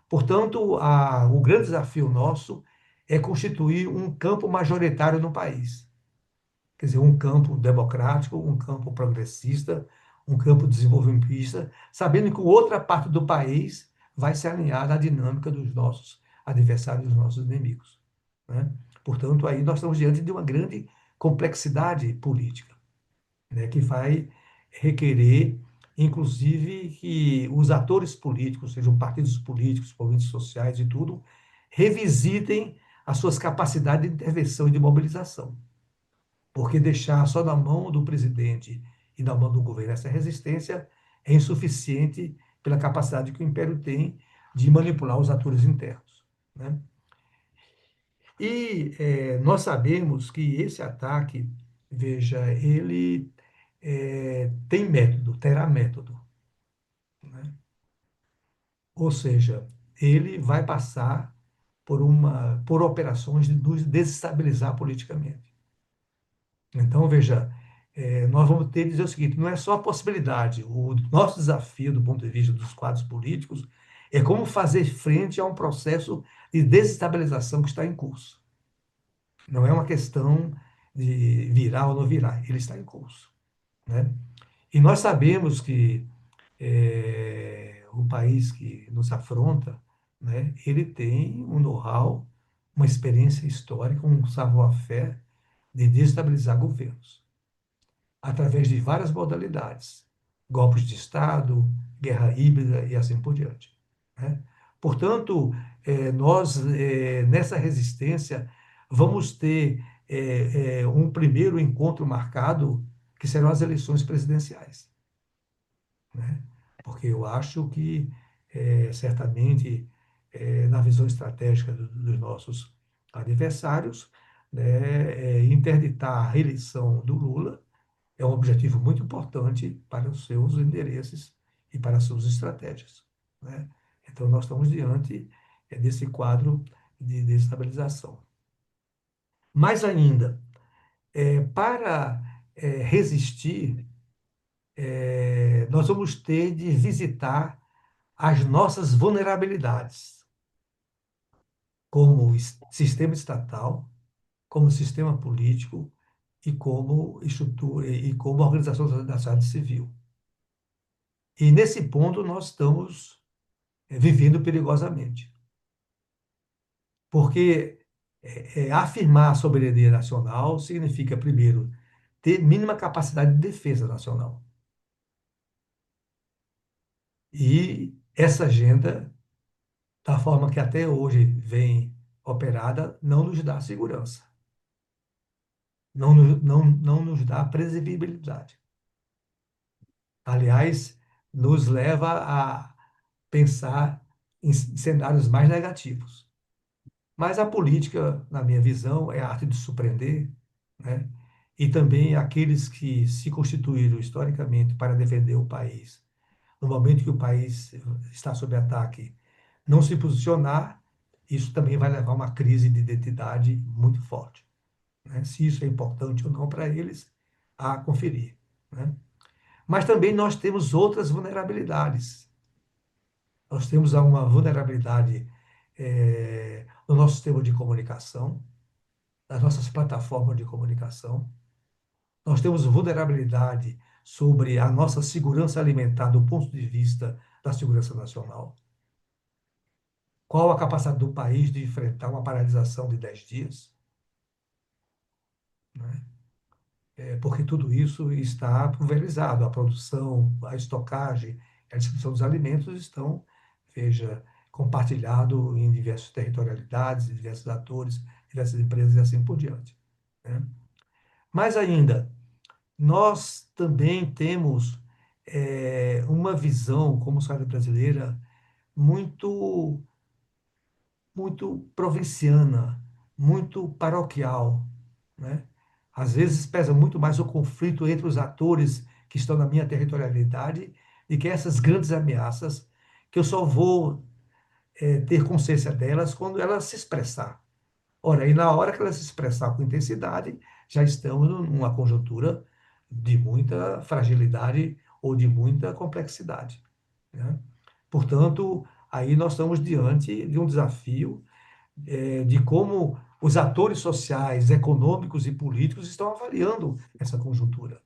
Portanto, o grande desafio nosso é constituir um campo majoritário no país. Quer dizer, um campo democrático, um campo progressista, um campo desenvolvimentista, sabendo que outra parte do país vai se alinhar à dinâmica dos nossos adversários, dos nossos inimigos, né? Portanto, aí nós estamos diante de uma grande complexidade política, né, que vai requerer, inclusive, que os atores políticos, sejam partidos políticos, movimentos sociais e tudo, revisitem as suas capacidades de intervenção e de mobilização. Porque deixar só na mão do presidente e na mão do governo essa resistência é insuficiente pela capacidade que o Império tem de manipular os atores internos, né? E nós sabemos que esse ataque, veja, ele tem método, terá método, né? Ou seja, ele vai passar por operações de nos desestabilizar politicamente. Então, veja, nós vamos ter que dizer o seguinte: não é só a possibilidade, o nosso desafio do ponto de vista dos quadros políticos é como fazer frente a um processo de desestabilização que está em curso. Não é uma questão de virar ou não virar, ele está em curso, né? E nós sabemos que o país que nos afronta, né, ele tem um know-how, uma experiência histórica, um savoir-faire de desestabilizar governos, através de várias modalidades, golpes de Estado, guerra híbrida e assim por diante, né? Portanto, nós, nessa resistência, vamos ter um primeiro encontro marcado, que serão as eleições presidenciais, né? Porque eu acho que, certamente, na visão estratégica dos nossos adversários, né, interditar a reeleição do Lula é um objetivo muito importante para os seus interesses e para as suas estratégias, né? Então, nós estamos diante desse quadro de desestabilização. Mais ainda, para resistir, nós vamos ter de visitar as nossas vulnerabilidades, como sistema estatal, como sistema político e como estrutura e como organização da sociedade civil. E nesse ponto nós estamos vivendo perigosamente, porque afirmar a soberania nacional significa, primeiro, ter mínima capacidade de defesa nacional. E essa agenda, da forma que até hoje vem operada, não nos dá segurança, não nos dá previsibilidade. Aliás, nos leva a pensar em cenários mais negativos. Mas a política, na minha visão, é a arte de surpreender, né? E também aqueles que se constituíram historicamente para defender o país, no momento que o país está sob ataque, não se posicionar, isso também vai levar a uma crise de identidade muito forte, né? Se isso é importante ou não para eles, a conferir, né? Mas também nós temos outras vulnerabilidades. Nós temos uma vulnerabilidade no nosso sistema de comunicação, nas nossas plataformas de comunicação. Nós temos vulnerabilidade sobre a nossa segurança alimentar do ponto de vista da segurança nacional. Qual a capacidade do país de enfrentar uma paralisação de 10 dias? Né? Porque tudo isso está pulverizado. A produção, a estocagem, a distribuição dos alimentos estão, veja, compartilhado em diversas territorialidades, diversos atores, diversas empresas e assim por diante, né? Mais ainda, nós também temos uma visão, como sociedade brasileira, muito, muito provinciana, muito paroquial, né? Às vezes pesa muito mais o conflito entre os atores que estão na minha territorialidade e que essas grandes ameaças que eu só vou ter consciência delas quando elas se expressar. Ora, e na hora que ela se expressar com intensidade, já estamos numa conjuntura de muita fragilidade ou de muita complexidade, né? Portanto, aí nós estamos diante de um desafio de como os atores sociais, econômicos e políticos estão avaliando essa conjuntura,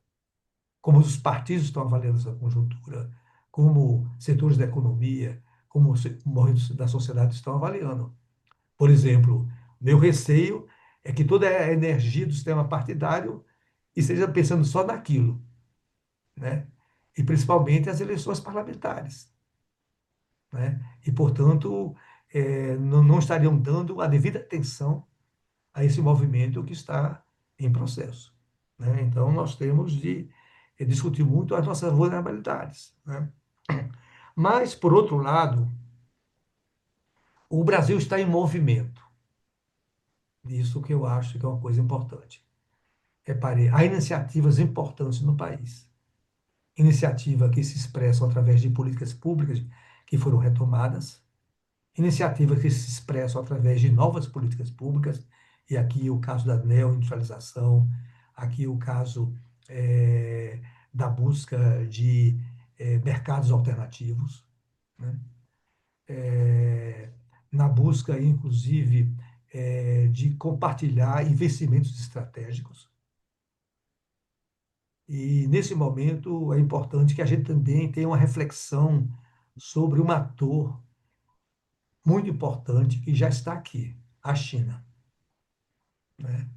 como os partidos estão avaliando essa conjuntura, como setores da economia, como os movimentos da sociedade estão avaliando. Por exemplo, meu receio é que toda a energia do sistema partidário esteja pensando só naquilo, né? E principalmente as eleições parlamentares, né? E, portanto, não estariam dando a devida atenção a esse movimento que está em processo, né? Então, nós temos de discutir muito as nossas vulnerabilidades, né? Mas, por outro lado, o Brasil está em movimento. Isso que eu acho que é uma coisa importante. Reparei, há iniciativas importantes no país. Iniciativas que se expressam através de políticas públicas que foram retomadas, iniciativas que se expressam através de novas políticas públicas, e aqui o caso da neoindustrialização, aqui o caso da busca de mercados alternativos, né? Na busca, inclusive, de compartilhar investimentos estratégicos. E, nesse momento, é importante que a gente também tenha uma reflexão sobre um ator muito importante que já está aqui, a China, né?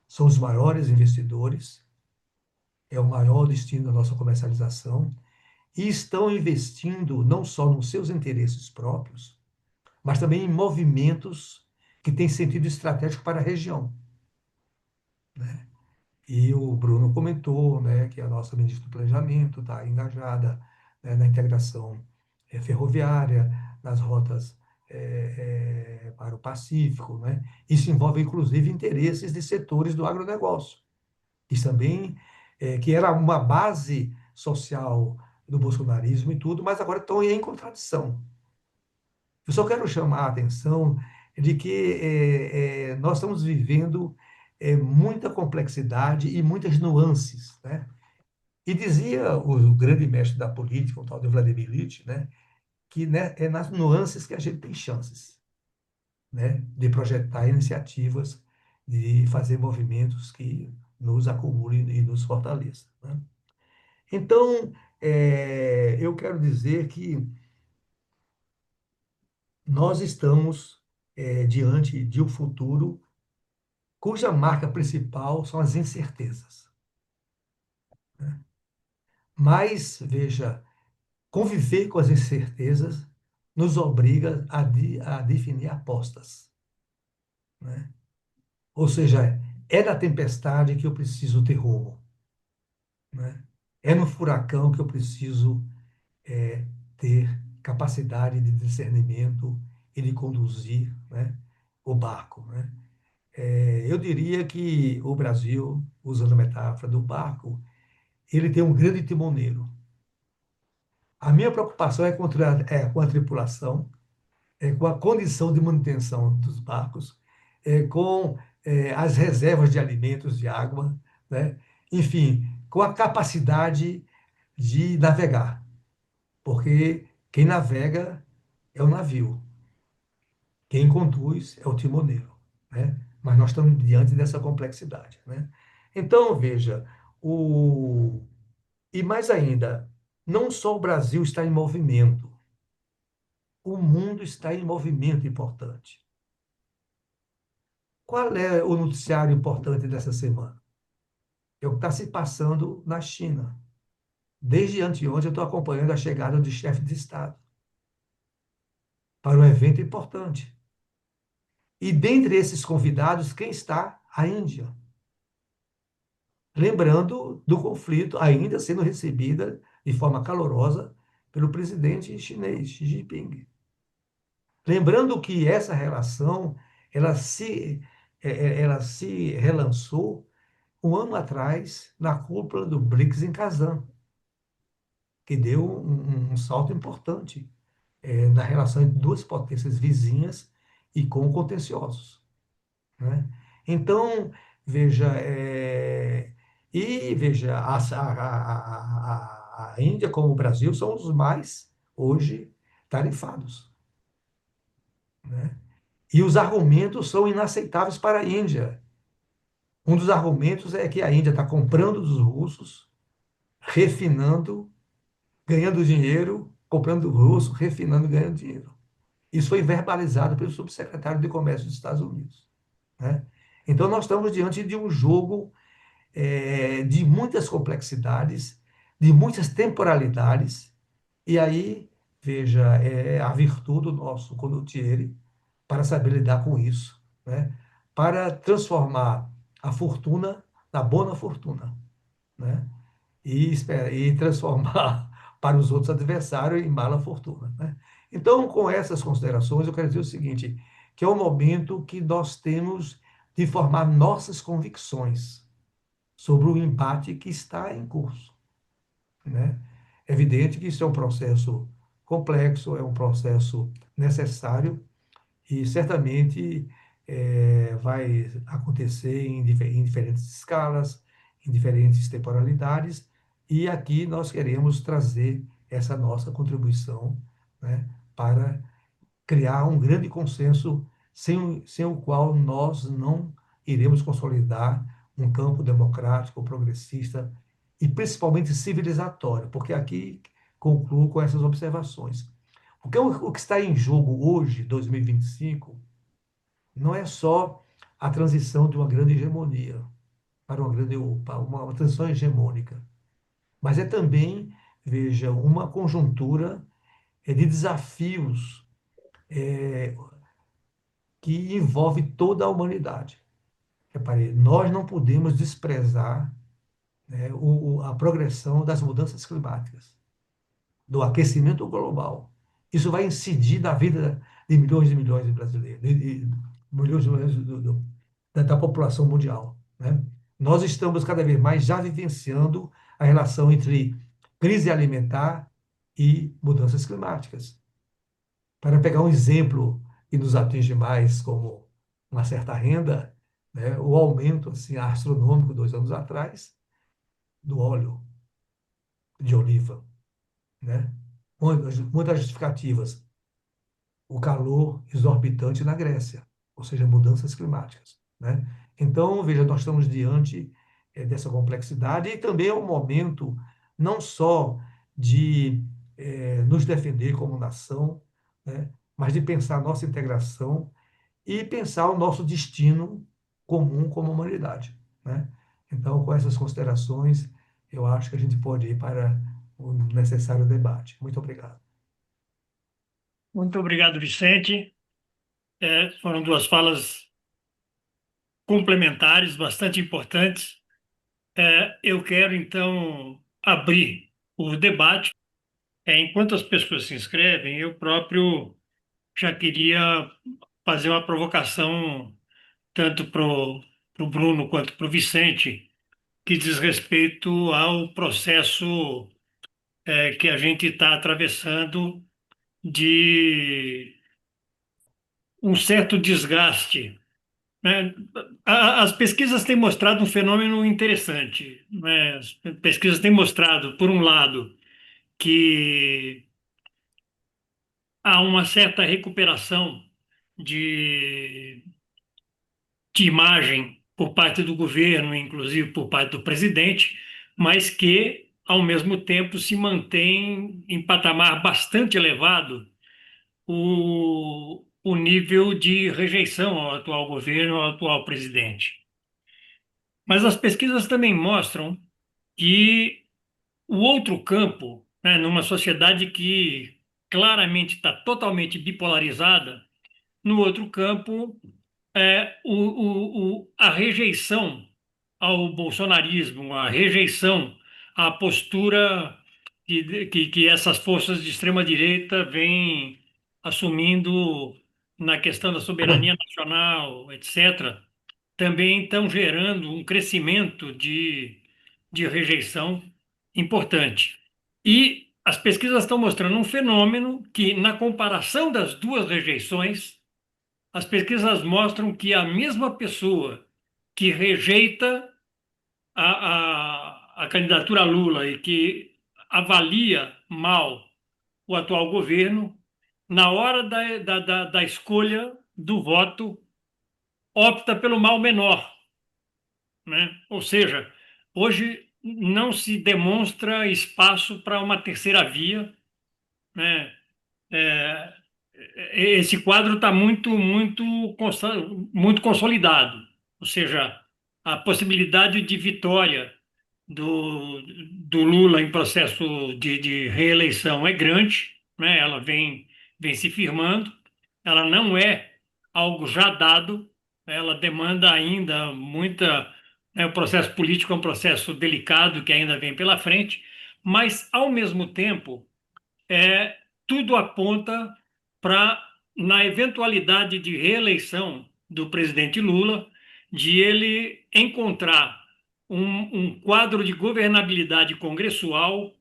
São os maiores investidores, é o maior destino da nossa comercialização, e estão investindo não só nos seus interesses próprios, mas também em movimentos que têm sentido estratégico para a região, né? E o Bruno comentou, né, que a nossa ministra do Planejamento está engajada, né, na integração ferroviária, nas rotas para o Pacífico, né? Isso envolve, inclusive, interesses de setores do agronegócio. Isso também, que era uma base social do bolsonarismo e tudo, mas agora estão em contradição. Eu só quero chamar a atenção de que nós estamos vivendo muita complexidade e muitas nuances, né? E dizia o grande mestre da política, o tal de Vladimir Ilyich, né, que, né, é nas nuances que a gente tem chances, né, de projetar iniciativas, de fazer movimentos que nos acumulem e nos fortaleçam, né? Então, eu quero dizer que nós estamos diante de um futuro cuja marca principal são as incertezas, né? Mas, veja, conviver com as incertezas nos obriga a definir apostas, né? Ou seja, é na tempestade que eu preciso ter rumo, né? É no furacão que eu preciso ter capacidade de discernimento e de conduzir, né, o barco, né? Eu diria que o Brasil, usando a metáfora do barco, ele tem um grande timoneiro. A minha preocupação é com a tripulação, com a condição de manutenção dos barcos, com as reservas de alimentos, de água, né? Enfim, com a capacidade de navegar, porque quem navega é o navio, quem conduz é o timoneiro, né? Mas nós estamos diante dessa complexidade, né? Então, veja, e mais ainda, não só o Brasil está em movimento, o mundo está em movimento importante. Qual é o noticiário importante dessa semana? É o que está se passando na China. Desde anteontem eu estou acompanhando a chegada de chefe de Estado para um evento importante. E dentre esses convidados, quem está? A Índia. Lembrando do conflito, ainda sendo recebida de forma calorosa pelo presidente chinês, Xi Jinping. Lembrando que essa relação ela se, ela se relançou um ano atrás na cúpula do BRICS em Kazan, que deu um salto importante na relação entre duas potências vizinhas e com contenciosos, né? Então, veja, veja, a Índia como o Brasil são os mais, hoje, tarifados, né? E os argumentos são inaceitáveis para a Índia. Um dos argumentos é que a Índia está comprando dos russos, refinando, ganhando dinheiro, comprando do russo, refinando e ganhando dinheiro. Isso foi verbalizado pelo subsecretário de Comércio dos Estados Unidos, né? Então, nós estamos diante de um jogo de muitas complexidades, de muitas temporalidades, e aí, veja, a virtude do nosso condottiere para saber lidar com isso, né? Para transformar a fortuna na bona fortuna, né? E transformar para os outros adversários em mala fortuna, né? Então, com essas considerações, eu quero dizer o seguinte, que é o momento que nós temos de formar nossas convicções sobre o embate que está em curso, né? É evidente que isso é um processo complexo, é um processo necessário e certamente vai acontecer em diferentes escalas, em diferentes temporalidades, e aqui nós queremos trazer essa nossa contribuição, né, para criar um grande consenso sem o qual nós não iremos consolidar um campo democrático, progressista e principalmente civilizatório, porque aqui concluo com essas observações. Porque o que está em jogo hoje, 2025, não é só a transição de uma grande hegemonia para uma transição hegemônica, mas é também, veja, uma conjuntura de desafios que envolve toda a humanidade. Repare, nós não podemos desprezar, né, a progressão das mudanças climáticas, do aquecimento global. Isso vai incidir na vida de milhões e milhões de brasileiros, de milhões e milhões da população mundial, né? Nós estamos cada vez mais já vivenciando a relação entre crise alimentar e mudanças climáticas. Para pegar um exemplo que nos atinge mais como uma certa renda, né, o aumento assim, astronômico 2 anos atrás do óleo de oliva, né? Muitas justificativas. O calor exorbitante na Grécia, ou seja, mudanças climáticas, né? Então, veja, nós estamos diante dessa complexidade e também é um momento não só de nos defender como nação, né? Mas de pensar a nossa integração e pensar o nosso destino comum como humanidade, né? Então, com essas considerações, eu acho que a gente pode ir para o necessário debate. Muito obrigado. Muito obrigado, Vicente. Foram duas falas complementares, bastante importantes. Eu quero, então, abrir o debate. Enquanto as pessoas se inscrevem, eu próprio já queria fazer uma provocação tanto para o Bruno quanto para o Vicente, que diz respeito ao processo que a gente está atravessando de um certo desgaste, né? As pesquisas têm mostrado um fenômeno interessante, né? As pesquisas têm mostrado, por um lado, que há uma certa recuperação de, de imagem por parte do governo, inclusive por parte do presidente, mas que, ao mesmo tempo, se mantém em patamar bastante elevado o nível de rejeição ao atual governo, ao atual presidente. Mas as pesquisas também mostram que o outro campo, né, numa sociedade que claramente está totalmente bipolarizada, no outro campo, a rejeição ao bolsonarismo, a rejeição à postura que essas forças de extrema-direita vêm assumindo na questão da soberania nacional, etc., também estão gerando um crescimento de rejeição importante. E as pesquisas estão mostrando um fenômeno que, na comparação das duas rejeições, as pesquisas mostram que a mesma pessoa que rejeita a candidatura Lula e que avalia mal o atual governo, na hora da escolha do voto, opta pelo mal menor, né? Ou seja, hoje não se demonstra espaço para uma terceira via, né? É, esse quadro está muito consolidado, ou seja, a possibilidade de vitória do Lula em processo de reeleição é grande, né? Ela vem se firmando, ela não é algo já dado, ela demanda ainda muita. Né, o processo político é um processo delicado que ainda vem pela frente, mas, ao mesmo tempo, é, tudo aponta para, na eventualidade de reeleição do presidente Lula, de ele encontrar um quadro de governabilidade congressual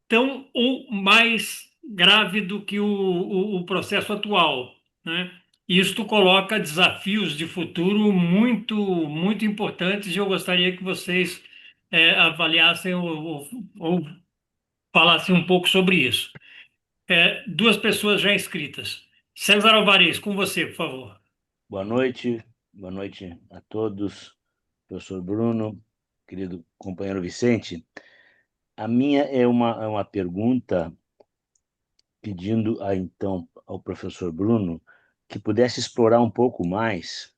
tão ou mais grave do que o processo atual, né? Isto coloca desafios de futuro muito importantes e eu gostaria que vocês avaliassem ou falassem um pouco sobre isso. Duas pessoas já inscritas. César Alvarez, com você, por favor. Boa noite a todos, professor Bruno, querido companheiro Vicente. A minha é uma pergunta pedindo então ao professor Bruno que pudesse explorar um pouco mais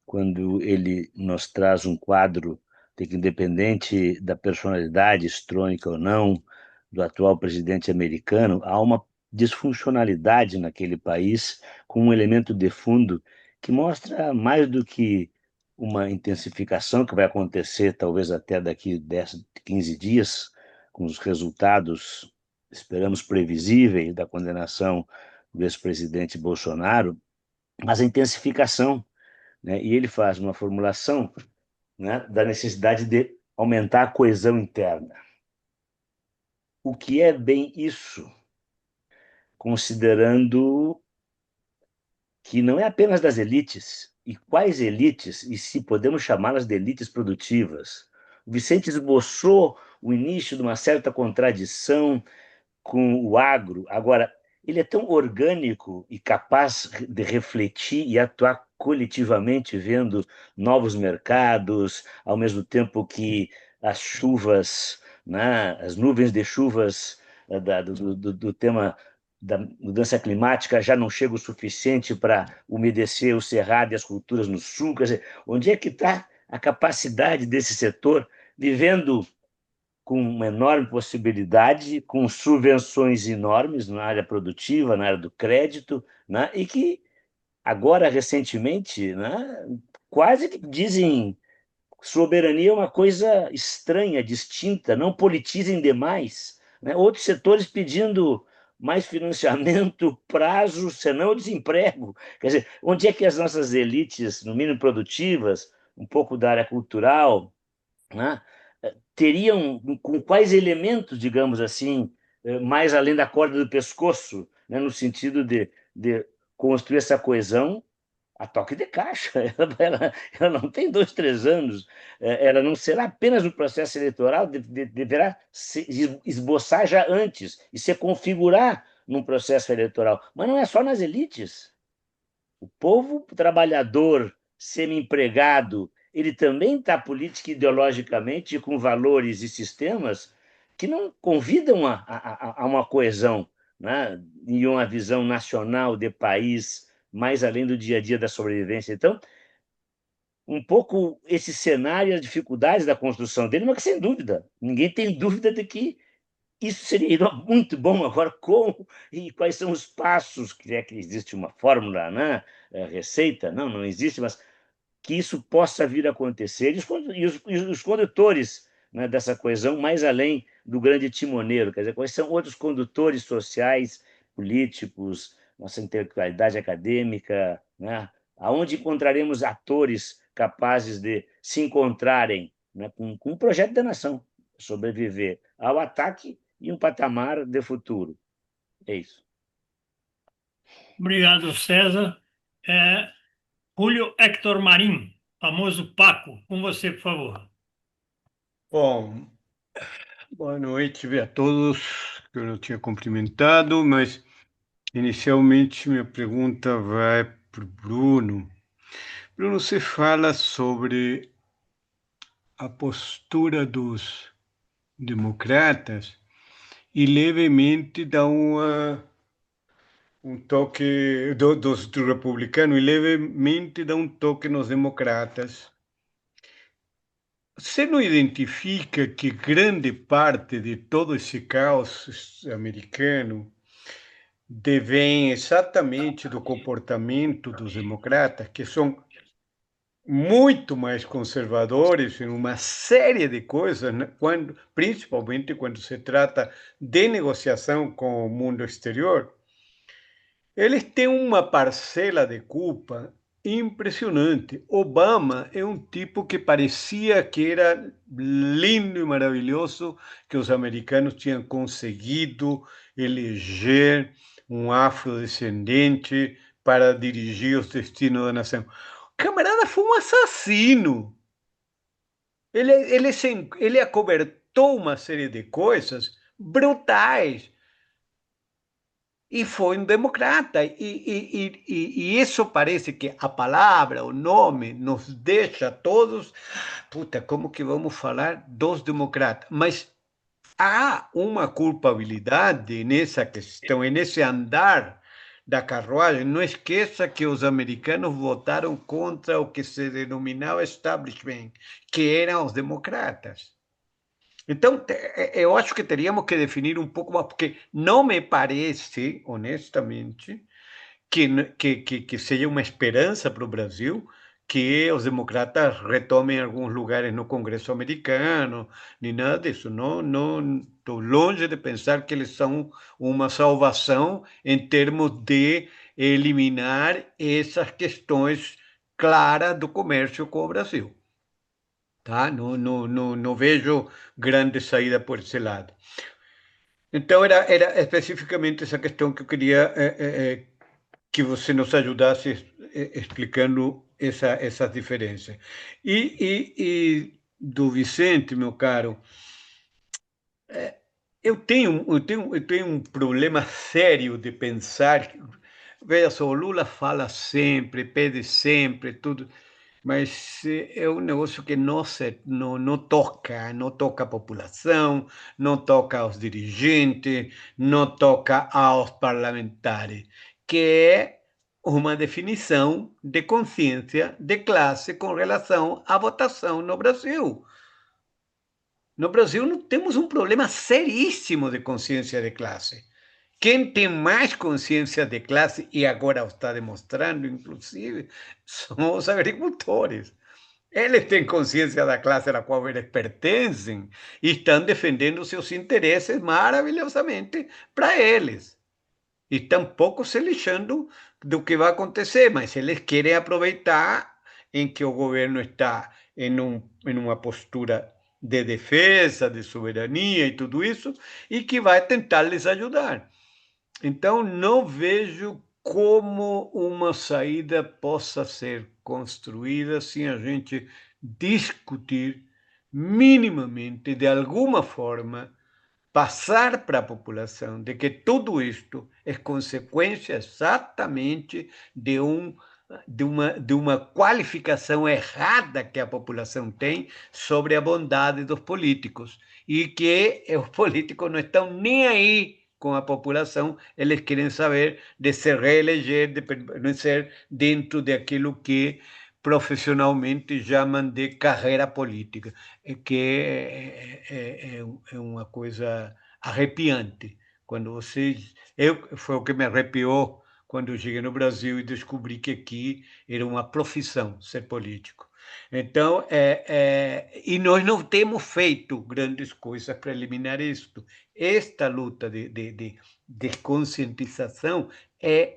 quando ele nos traz um quadro de que, independente da personalidade histrônica ou não do atual presidente americano, há uma disfuncionalidade naquele país com um elemento de fundo que mostra mais do que uma intensificação que vai acontecer talvez até daqui 10, 15 dias, com os resultados, esperamos, previsíveis da condenação do ex-presidente Bolsonaro, mas a intensificação, né? E ele faz uma formulação, né, da necessidade de aumentar a coesão interna. O que é bem isso, considerando que não é apenas das elites, e quais elites, e se podemos chamá-las de elites produtivas. O Vicente esboçou o início de uma certa contradição com o agro. Agora, ele é tão orgânico e capaz de refletir e atuar coletivamente, vendo novos mercados, ao mesmo tempo que as chuvas, né, as nuvens de chuvas do tema da mudança climática já não chegam o suficiente para umedecer o cerrado e as culturas no sul. Quer dizer, onde é que está a capacidade desse setor vivendo com uma enorme possibilidade, com subvenções enormes na área produtiva, na área do crédito, né? E que agora, recentemente, né, quase que dizem soberania é uma coisa estranha, distinta, não politizem demais, né? Outros setores pedindo mais financiamento, prazo, senão o desemprego. Quer dizer, onde é que as nossas elites, no mínimo produtivas, um pouco da área cultural, né, teriam, com quais elementos, digamos assim, mais além da corda do pescoço, né, no sentido de construir essa coesão a toque de caixa. Ela não tem 2, 3 anos, ela não será apenas no processo eleitoral, deverá se esboçar já antes e se configurar num processo eleitoral. Mas não é só nas elites. O povo trabalhador, semi-empregado, ele também está política e ideologicamente com valores e sistemas que não convidam a uma coesão, né? E uma visão nacional de país, mais além do dia a dia da sobrevivência. Então, um pouco esse cenário, as dificuldades da construção dele, mas que, sem dúvida, ninguém tem dúvida de que isso seria muito bom. Agora, como e quais são os passos? Que é que existe uma fórmula, né? Receita? Não, não existe, mas que isso possa vir a acontecer. E os condutores, né, dessa coesão, mais além do grande timoneiro, quer dizer, quais são outros condutores sociais, políticos, nossa intelectualidade acadêmica, né? Aonde encontraremos atores capazes de se encontrarem, né, com um projeto da nação, sobreviver ao ataque e um patamar de futuro. É isso. Obrigado, César. Julio Héctor Marim, famoso Paco, com você, por favor. Bom, boa noite a todos, que eu não tinha cumprimentado, mas inicialmente minha pergunta vai para o Bruno. Bruno, você fala sobre a postura dos democratas e levemente dá um toque do republicano e levemente dá um toque nos democratas. Você não identifica que grande parte de todo esse caos americano devém exatamente do comportamento dos democratas, que são muito mais conservadores em uma série de coisas, né? Principalmente quando se trata de negociação com o mundo exterior? Eles têm uma parcela de culpa impressionante. Obama é um tipo que parecia que era lindo e maravilhoso, que os americanos tinham conseguido eleger um afrodescendente para dirigir os destinos da nação. O camarada foi um assassino. Ele acobertou uma série de coisas brutais. E foi um democrata. E isso parece que a palavra, o nome, nos deixa todos. Puta, como que vamos falar dos democratas? Mas há uma culpabilidade nessa questão, e nesse andar da carruagem. Não esqueça que os americanos votaram contra o que se denominava establishment, que eram os democratas. Então, eu acho que teríamos que definir um pouco mais, porque não me parece, honestamente, que seja uma esperança para o Brasil que os democratas retomem alguns lugares no Congresso americano, nem nada disso. Não, estou longe de pensar que eles são uma salvação em termos de eliminar essas questões claras do comércio com o Brasil. Tá? Não vejo grande saída por esse lado. Então, era especificamente essa questão que eu queria que você nos ajudasse explicando essas diferenças. E do Vicente, meu caro, eu tenho um problema sério de pensar. Veja só, o Lula fala sempre, pede sempre, tudo. Mas é um negócio que não toca a população, não toca aos dirigentes, não toca aos parlamentares, que é uma definição de consciência de classe com relação à votação no Brasil. No Brasil, nós temos um problema seríssimo de consciência de classe. Quem tem mais consciência de classe, e agora está demonstrando, inclusive, são os agricultores. Eles têm consciência da classe a qual eles pertencem e estão defendendo seus interesses maravilhosamente para eles. E estão pouco se lixando do que vai acontecer, mas eles querem aproveitar em que o governo está em uma postura de defesa, de soberania e tudo isso, e que vai tentar lhes ajudar. Então, não vejo como uma saída possa ser construída sem a gente discutir minimamente, de alguma forma, passar para a população de que tudo isto é consequência exatamente de uma qualificação errada que a população tem sobre a bondade dos políticos e que os políticos não estão nem aí com a população, eles querem saber de se reeleger, de permanecer dentro daquilo que profissionalmente chamam de carreira política, que é uma coisa arrepiante. Quando foi o que me arrepiou quando eu cheguei no Brasil e descobri que aqui era uma profissão ser político. Então, e nós não temos feito grandes coisas para eliminar isto. Esta luta de conscientização é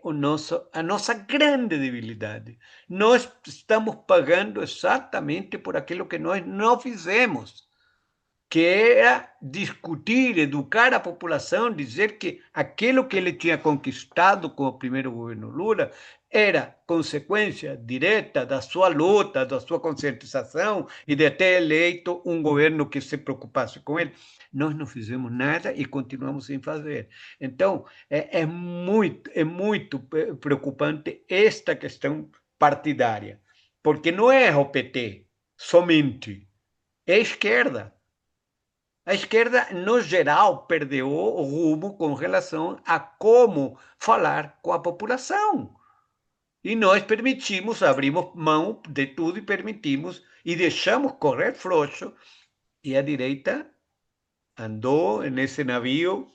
a nossa grande debilidade. Nós estamos pagando exatamente por aquilo que nós não fizemos, que era discutir, educar a população, dizer que aquilo que ele tinha conquistado com o primeiro governo Lula era consequência direta da sua luta, da sua conscientização e de ter eleito um governo que se preocupasse com ele. Nós não fizemos nada e continuamos sem fazer. Então, é muito preocupante esta questão partidária, porque não é o PT somente, é a esquerda. A esquerda, no geral, perdeu o rumo com relação a como falar com a população. E nós permitimos, abrimos mão de tudo e permitimos, e deixamos correr frouxo, e a direita andou nesse navio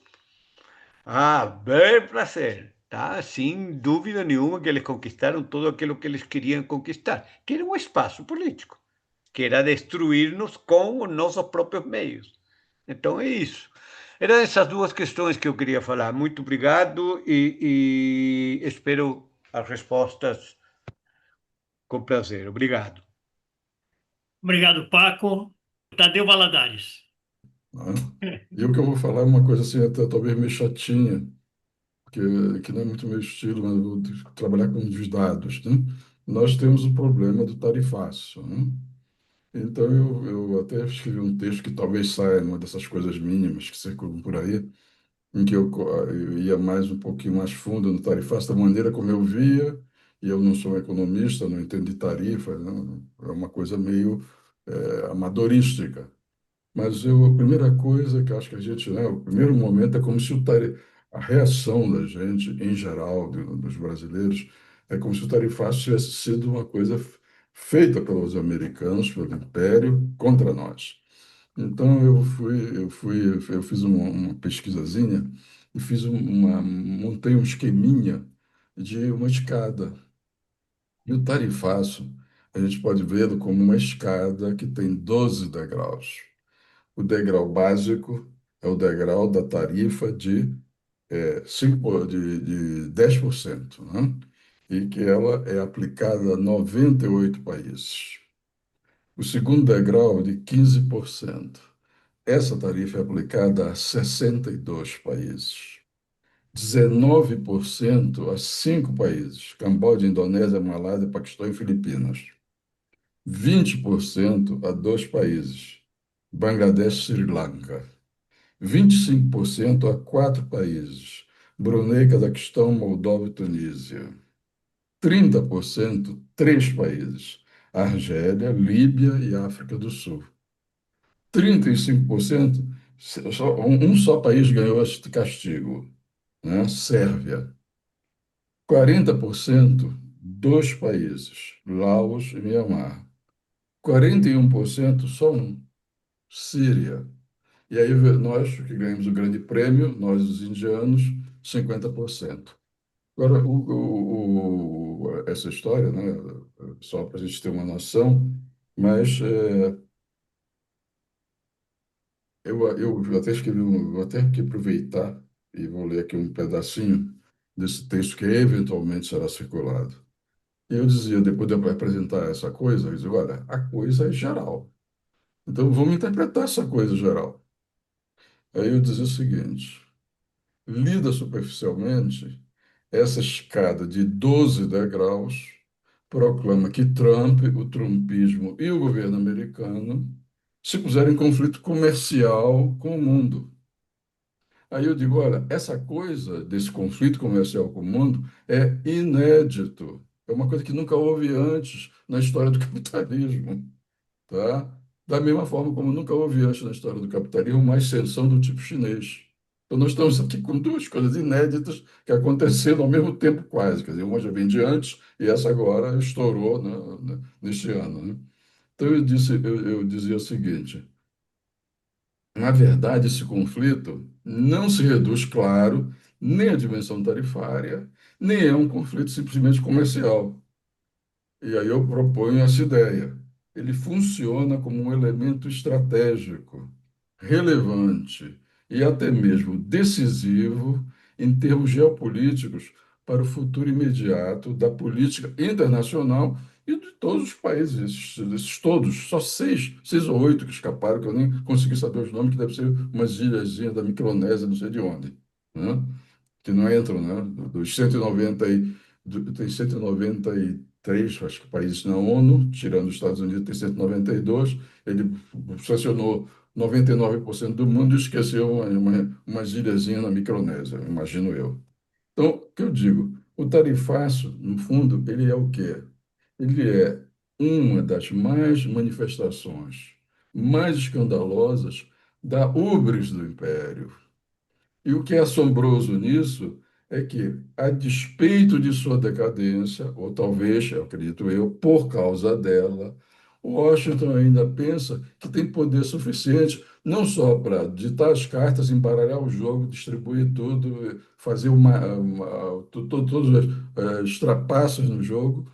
a bel prazer, tá? Sem dúvida nenhuma que eles conquistaram tudo aquilo que eles queriam conquistar, que era um espaço político, que era destruir-nos com os nossos próprios meios. Então é isso. Eram essas duas questões que eu queria falar. Muito obrigado e espero as respostas com prazer. Obrigado. Obrigado, Paco. Tadeu Valadares. E o que eu vou falar é uma coisa assim, até talvez meio chatinha, que não é muito meu estilo, mas eu vou trabalhar com os dados, né? Nós temos o problema do tarifaço, né? Então, eu até escrevi um texto que talvez saia uma dessas coisas mínimas que circulam por aí, em que eu ia mais um pouquinho mais fundo no tarifaço, da maneira como eu via, e eu não sou um economista, não entendo de tarifa, não, é uma coisa meio amadorística. Mas a primeira coisa que eu acho que a gente, né, o primeiro momento é como se a reação da gente, em geral, dos brasileiros, é como se o tarifaço tivesse sido uma coisa feita pelos americanos, pelo Império, contra nós. Então eu fiz uma pesquisazinha e montei um esqueminha de uma escada. E o tarifaço, a gente pode vê-lo como uma escada que tem 12 degraus. O degrau básico é o degrau da tarifa de 10%, né? E que ela é aplicada a 98 países. O segundo degrau é de 15%. Essa tarifa é aplicada a 62 países. 19% a 5 países: Camboja, Indonésia, Malásia, Paquistão e Filipinas. 20% a 2 países: Bangladesh e Sri Lanka. 25% a 4 países: Brunei, Cazaquistão, Moldova e Tunísia. 30%, 3 países: Argélia, Líbia e África do Sul. 35%, um só país ganhou este castigo, né? Sérvia. 40%, 2 países: Laos e Mianmar. 41%, só um: Síria. E aí nós que ganhamos o grande prêmio, nós os indianos, 50%. Agora, essa história, né, só para a gente ter uma noção, mas eu até escrevi, vou até aqui aproveitar e vou ler aqui um pedacinho desse texto que eventualmente será circulado. E eu dizia, depois de eu apresentar essa coisa, eu dizia, olha, a coisa é geral. Então, vamos interpretar essa coisa geral. Aí eu dizia o seguinte: lida superficialmente, essa escada de 12 degraus proclama que Trump, o trumpismo e o governo americano se puseram em conflito comercial com o mundo. Aí eu digo, olha, essa coisa desse conflito comercial com o mundo é inédito. É uma coisa que nunca houve antes na história do capitalismo, tá? Da mesma forma como nunca houve antes na história do capitalismo uma ascensão do tipo chinês. Então, nós estamos aqui com duas coisas inéditas que aconteceram ao mesmo tempo, quase. Quer dizer, uma já vem de antes e essa agora estourou, né, neste ano, né? Então, eu dizia o seguinte: na verdade, esse conflito não se reduz, claro, nem à dimensão tarifária, nem é um conflito simplesmente comercial. E aí eu proponho essa ideia. Ele funciona como um elemento estratégico, relevante e até mesmo decisivo em termos geopolíticos para o futuro imediato da política internacional e de todos os países, esses todos, só seis ou oito que escaparam, que eu nem consegui saber os nomes, que deve ser umas ilhazinhas da Micronésia, não sei de onde, né? Que não entram, né? Dos 190 tem 193, acho que, países na ONU, tirando os Estados Unidos, tem 192. Ele sancionou 99% do mundo e esqueceu uma ilhazinha na Micronésia, imagino eu. Então, o que eu digo? O tarifaço, no fundo, ele é o quê? Ele é uma das mais manifestações mais escandalosas da ubris do Império. E o que é assombroso nisso é que, a despeito de sua decadência, ou talvez, eu acredito eu, por causa dela, Washington ainda pensa que tem poder suficiente não só para ditar as cartas, embaralhar o jogo, distribuir tudo, fazer todos os trapaços no jogo,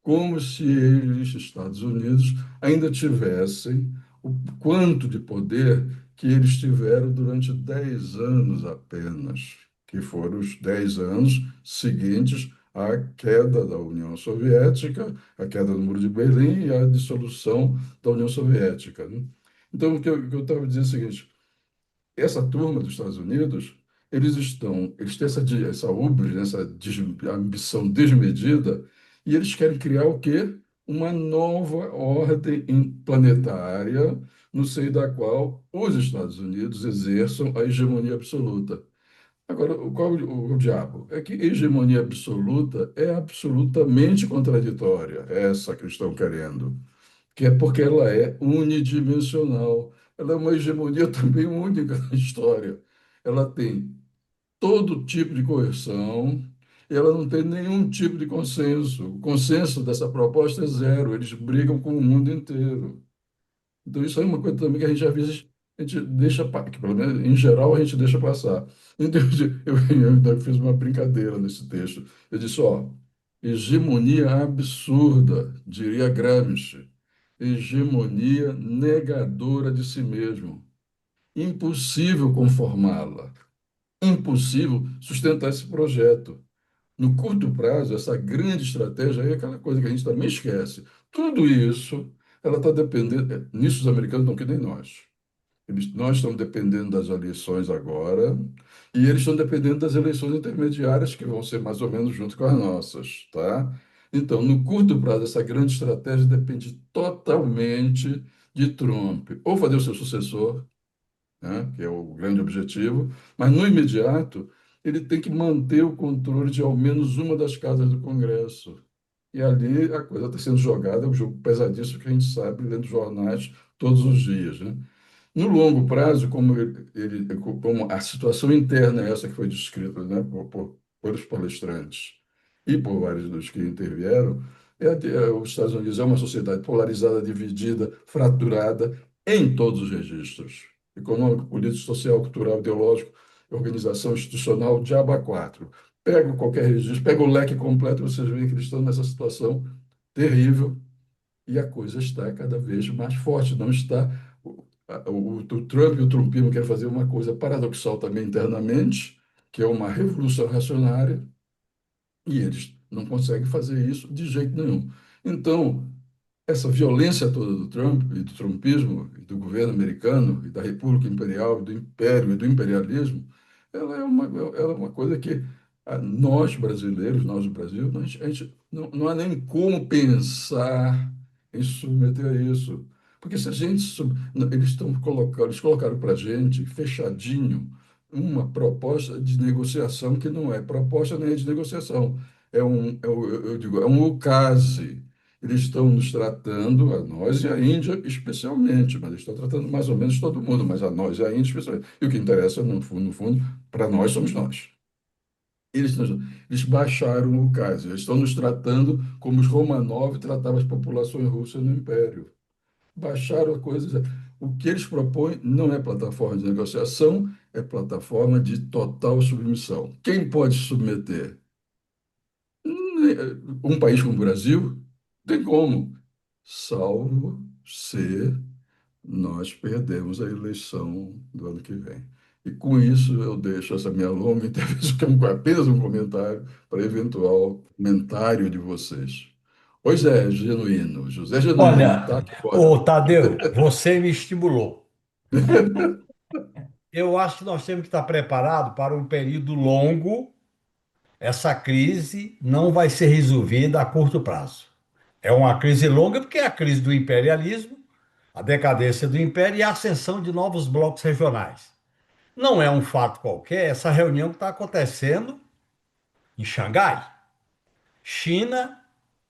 como se eles, Estados Unidos, ainda tivessem o quanto de poder que eles tiveram durante 10 anos apenas, que foram os 10 anos seguintes à queda da União Soviética, a queda do Muro de Berlim e a dissolução da União Soviética, né? Então, o que eu estava dizendo é o seguinte: essa turma dos Estados Unidos, eles têm essa húris, né, ambição desmedida, e eles querem criar o quê? Uma nova ordem planetária, no seio da qual os Estados Unidos exerçam a hegemonia absoluta. Agora, qual o diabo? É que hegemonia absoluta é absolutamente contraditória, essa que eles estão querendo, que é porque ela é unidimensional. Ela é uma hegemonia também única na história. Ela tem todo tipo de coerção e ela não tem nenhum tipo de consenso. O consenso dessa proposta é zero. Eles brigam com o mundo inteiro. Então, isso é uma coisa também que a gente, às vezes, a gente deixa, que pelo menos em geral, a gente deixa passar. Então, eu ainda fiz uma brincadeira nesse texto. Eu disse, ó, hegemonia absurda, diria Gramsci. Hegemonia negadora de si mesmo. Impossível conformá-la. Impossível sustentar esse projeto. No curto prazo, essa grande estratégia aí é aquela coisa que a gente também esquece. Tudo isso, ela está dependendo. Nisso os americanos não que nem nós. Nós estamos dependendo das eleições agora e eles estão dependendo das eleições intermediárias que vão ser mais ou menos junto com as nossas, tá? Então, no curto prazo, essa grande estratégia depende totalmente de Trump. Ou fazer o seu sucessor, né, que é o grande objetivo, mas no imediato ele tem que manter o controle de ao menos uma das casas do Congresso. E ali a coisa está sendo jogada, é um jogo pesadíssimo que a gente sabe lendo jornais todos os dias, né? No longo prazo, como a situação interna é essa que foi descrita, né, por os palestrantes e por vários dos que intervieram, os Estados Unidos é uma sociedade polarizada, dividida, fraturada em todos os registros: econômico, político, social, cultural, ideológico, organização institucional, diabo a quatro. Pega qualquer registro, pega o leque completo, vocês veem que eles estão nessa situação terrível e a coisa está cada vez mais forte. Não está. O Trump e o trumpismo querem fazer uma coisa paradoxal também internamente, que é uma revolução reacionária, e eles não conseguem fazer isso de jeito nenhum. Então, essa violência toda do Trump e do trumpismo, e do governo americano, e da República Imperial, e do Império e do imperialismo, ela é uma coisa que nós brasileiros, nós do Brasil, a gente não há nem como pensar em submeter a isso. Porque se a gente. Eles estão colocando, eles colocaram para a gente, fechadinho, uma proposta de negociação que não é proposta nem é de negociação. Eu digo, é um ucase. Eles estão nos tratando, a nós e a Índia especialmente, mas eles estão tratando mais ou menos todo mundo, mas a nós e a Índia especialmente. E o que interessa, no fundo, para nós somos nós. Eles baixaram o caso, eles estão nos tratando como os Romanov tratavam as populações russas no Império. Baixaram a coisa. O que eles propõem não é plataforma de negociação, é plataforma de total submissão. Quem pode se submeter? Um país como o Brasil? Tem como, salvo se nós perdemos a eleição do ano que vem. E com isso eu deixo essa minha longa intervenção, que é apenas um comentário, para eventual comentário de vocês. Pois é, genuíno, José Genuíno, tá Olha, aqui fora. ô Tadeu, você me estimulou. Eu acho que nós temos que estar preparados para um período longo, essa crise não vai ser resolvida a curto prazo. É uma crise longa, porque é a crise do imperialismo, a decadência do império e a ascensão de novos blocos regionais. Não é um fato qualquer essa reunião que está acontecendo em Xangai, China,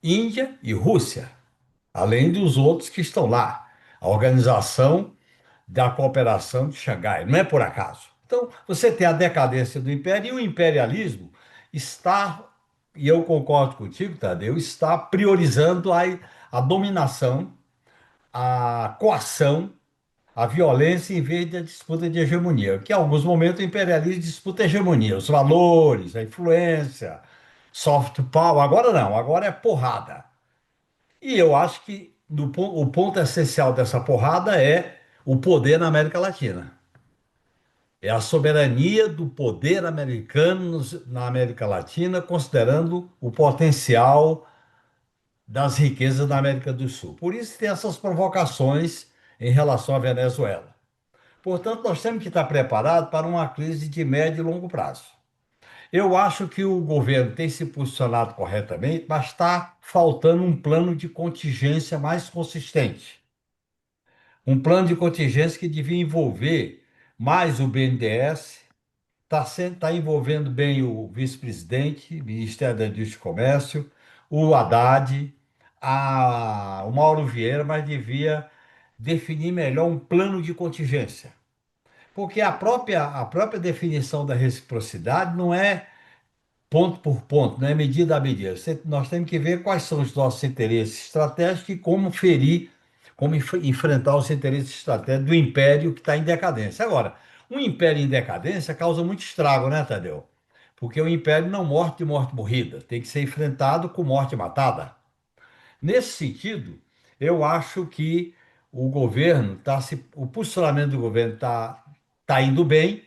Índia e Rússia, além dos outros que estão lá. A Organização da Cooperação de Xangai, não é por acaso. Então, você tem a decadência do império e o imperialismo está, e eu concordo contigo, Tadeu, está priorizando a dominação, a coação, a violência em vez da disputa de hegemonia, que em alguns momentos o imperialismo disputa a hegemonia, os valores, a influência, soft power. Agora não, agora é porrada. E eu acho que o ponto essencial dessa porrada é o poder na América Latina. É a soberania do poder americano na América Latina, considerando o potencial das riquezas da América do Sul. Por isso tem essas provocações em relação à Venezuela. Portanto, nós temos que estar preparados para uma crise de médio e longo prazo. Eu acho que o governo tem se posicionado corretamente, mas está faltando um plano de contingência mais consistente. Um plano de contingência que devia envolver mais o BNDES, está envolvendo bem o vice-presidente, Ministério da Indústria e Comércio, o Haddad, o Mauro Vieira, mas devia definir melhor um plano de contingência. Porque a própria definição da reciprocidade não é ponto por ponto, não é medida a medida. Nós temos que ver quais são os nossos interesses estratégicos e como ferir, como enfrentar os interesses estratégicos do império que está em decadência. Agora, um império em decadência causa muito estrago, né, Tadeu? Porque o império não morre de morte morrida, tem que ser enfrentado com morte matada. Nesse sentido, eu acho que o posicionamento do governo está indo bem,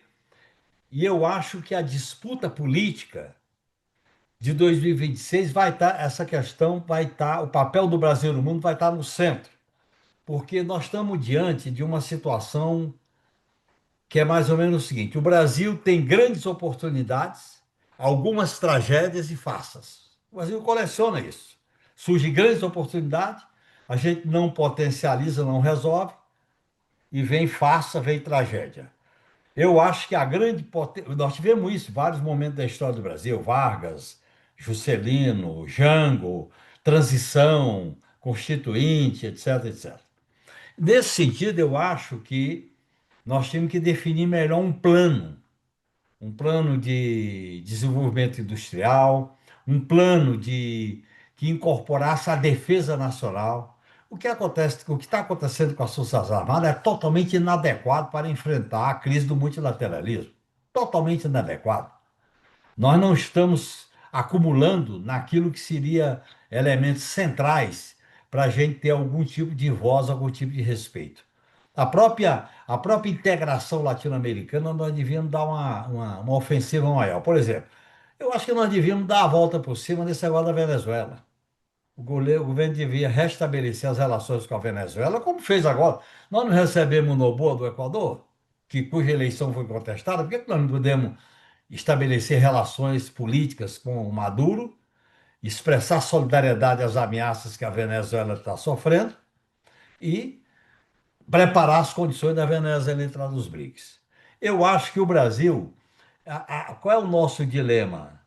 e eu acho que a disputa política de 2026 vai estar, essa questão vai estar, o papel do Brasil no mundo vai estar no centro, porque nós estamos diante de uma situação que é mais ou menos o seguinte: o Brasil tem grandes oportunidades, algumas tragédias e farsas. O Brasil coleciona isso. Surgem grandes oportunidades, a gente não potencializa, não resolve, e vem farsa, vem tragédia. Eu acho que a grande potência. Nós tivemos isso em vários momentos da história do Brasil: Vargas, Juscelino, Jango, transição, constituinte, etc, etc. Nesse sentido, eu acho que nós temos que definir melhor um plano de desenvolvimento industrial, um plano que incorporasse a defesa nacional. O que acontece, o que está acontecendo com as Forças Armadas é totalmente inadequado para enfrentar a crise do multilateralismo. Totalmente inadequado. Nós não estamos acumulando naquilo que seria elementos centrais para a gente ter algum tipo de voz, algum tipo de respeito. A própria integração latino-americana, nós devíamos dar uma ofensiva maior. Por exemplo, eu acho que nós devíamos dar a volta por cima nesse negócio da Venezuela. O governo devia restabelecer as relações com a Venezuela, como fez agora. Nós não recebemos o Noboa do Equador, cuja eleição foi contestada. Por que nós não podemos estabelecer relações políticas com o Maduro, expressar solidariedade às ameaças que a Venezuela está sofrendo e preparar as condições da Venezuela entrar nos BRICS? Eu acho que o Brasil, qual é o nosso dilema?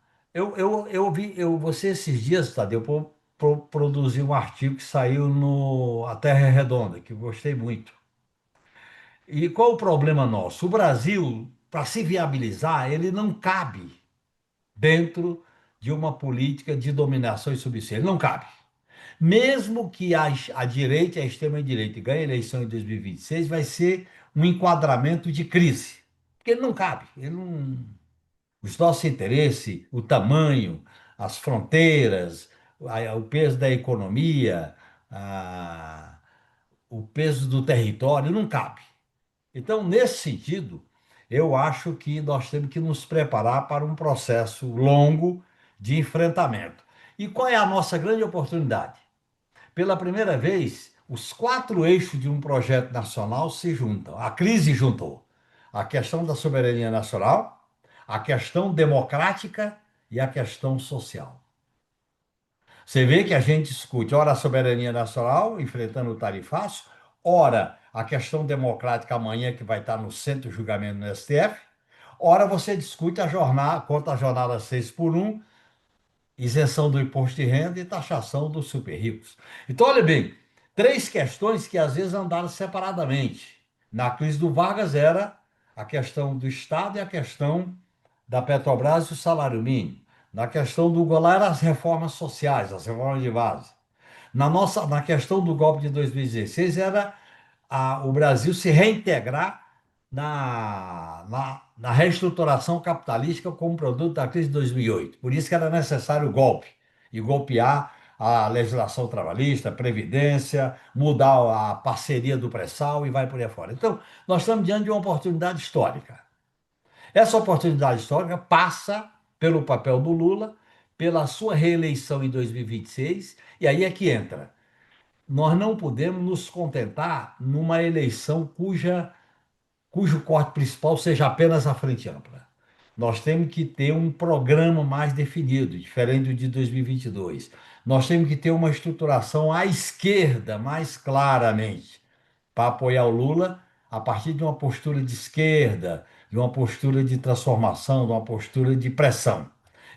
Você esses dias, Tadeu, produzi um artigo que saiu no A Terra é Redonda, que eu gostei muito. E qual o problema nosso? O Brasil, para se viabilizar, ele não cabe dentro de uma política de dominação e subsídio. Ele não cabe. Mesmo que a direita e a extrema-direita ganhem a eleição em 2026, vai ser um enquadramento de crise. Porque ele não cabe. Os nossos interesses, o tamanho, as fronteiras, o peso da economia, o peso do território, não cabe. Então, nesse sentido, eu acho que nós temos que nos preparar para um processo longo de enfrentamento. E qual é a nossa grande oportunidade? Pela primeira vez, os 4 eixos de um projeto nacional se juntam. A crise juntou a questão da soberania nacional, a questão democrática e a questão social. Você vê que a gente discute, ora, a soberania nacional, enfrentando o tarifaço, ora, a questão democrática amanhã, que vai estar no centro do julgamento no STF, ora, você discute a jornada, contra a jornada 6x1, isenção do imposto de renda e taxação dos super ricos. Então, olha bem, três questões que às vezes andaram separadamente. Na crise do Vargas era a questão do Estado e a questão da Petrobras e o salário mínimo. Na questão do Goulart, eram as reformas sociais, as reformas de base. Na questão do golpe de 2016, era o Brasil se reintegrar na reestruturação capitalística como produto da crise de 2008. Por isso que era necessário o golpe, e golpear a legislação trabalhista, a previdência, mudar a parceria do pré-sal e vai por aí fora. Então, nós estamos diante de uma oportunidade histórica. Essa oportunidade histórica passa pelo papel do Lula, pela sua reeleição em 2026, e aí é que entra. Nós não podemos nos contentar numa eleição cujo corte principal seja apenas a frente ampla. Nós temos que ter um programa mais definido, diferente do de 2022. Nós temos que ter uma estruturação à esquerda mais claramente, para apoiar o Lula a partir de uma postura de esquerda, de uma postura de transformação, de uma postura de pressão.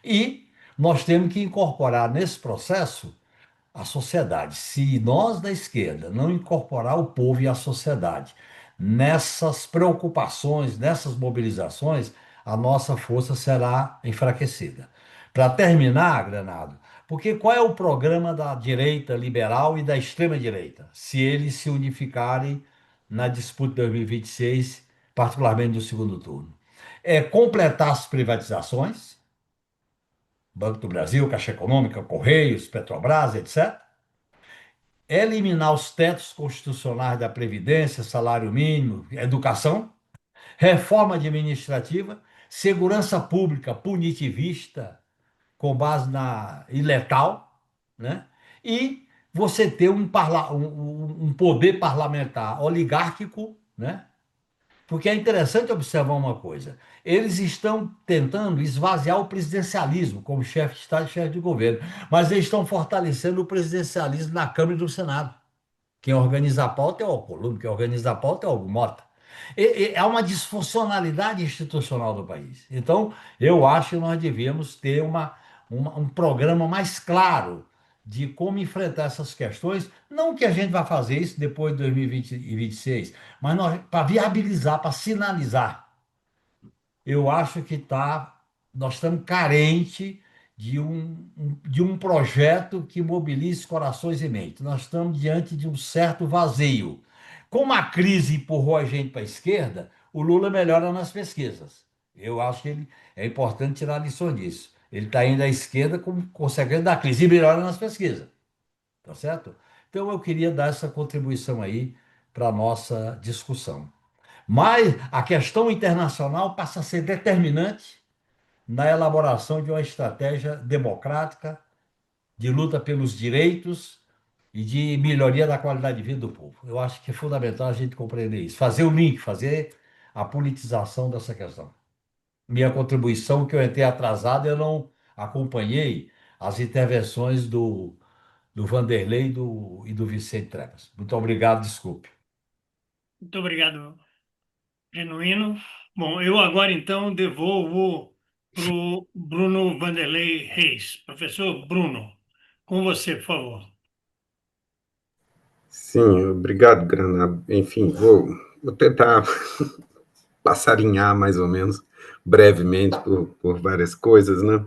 E nós temos que incorporar nesse processo a sociedade. Se nós da esquerda não incorporar o povo e a sociedade nessas preocupações, nessas mobilizações, a nossa força será enfraquecida. Para terminar, Granado, porque qual é o programa da direita liberal e da extrema-direita? Se eles se unificarem na disputa de 2026, particularmente no segundo turno. É completar as privatizações, Banco do Brasil, Caixa Econômica, Correios, Petrobras, etc. Eliminar os tetos constitucionais da Previdência, salário mínimo, educação, reforma administrativa, segurança pública punitivista, com base na iletal, né? E você ter um poder parlamentar oligárquico, né? Porque é interessante observar uma coisa: eles estão tentando esvaziar o presidencialismo como chefe de Estado e chefe de governo, mas eles estão fortalecendo o presidencialismo na Câmara e no Senado. Quem organiza a pauta é o Alcolumbre, quem organiza a pauta é o Mota. É uma disfuncionalidade institucional do país. Então, eu acho que nós devíamos ter um programa mais claro de como enfrentar essas questões. Não que a gente vai fazer isso depois de 2020 e 2026, mas para viabilizar, para sinalizar. Eu acho que nós estamos carentes de um projeto que mobilize corações e mentes. Nós estamos diante de um certo vazio. Como a crise empurrou a gente para a esquerda, o Lula melhora nas pesquisas. Eu acho que é importante tirar lição disso. Ele está indo à esquerda como consequência da crise e melhora nas pesquisas. Tá certo? Então eu queria dar essa contribuição aí para a nossa discussão. Mas a questão internacional passa a ser determinante na elaboração de uma estratégia democrática, de luta pelos direitos e de melhoria da qualidade de vida do povo. Eu acho que é fundamental a gente compreender isso, fazer o link, fazer a politização dessa questão. Minha contribuição, que eu entrei atrasado, eu não acompanhei as intervenções do Vanderlei e do Vicente Trevas. Muito obrigado, desculpe. Muito obrigado, Genuíno. Bom, eu agora então devolvo para o Bruno Vanderlei Reis. Professor Bruno, com você, por favor. Sim, obrigado, Granado. Enfim, vou tentar passarinhar mais ou menos, brevemente, por várias coisas, né?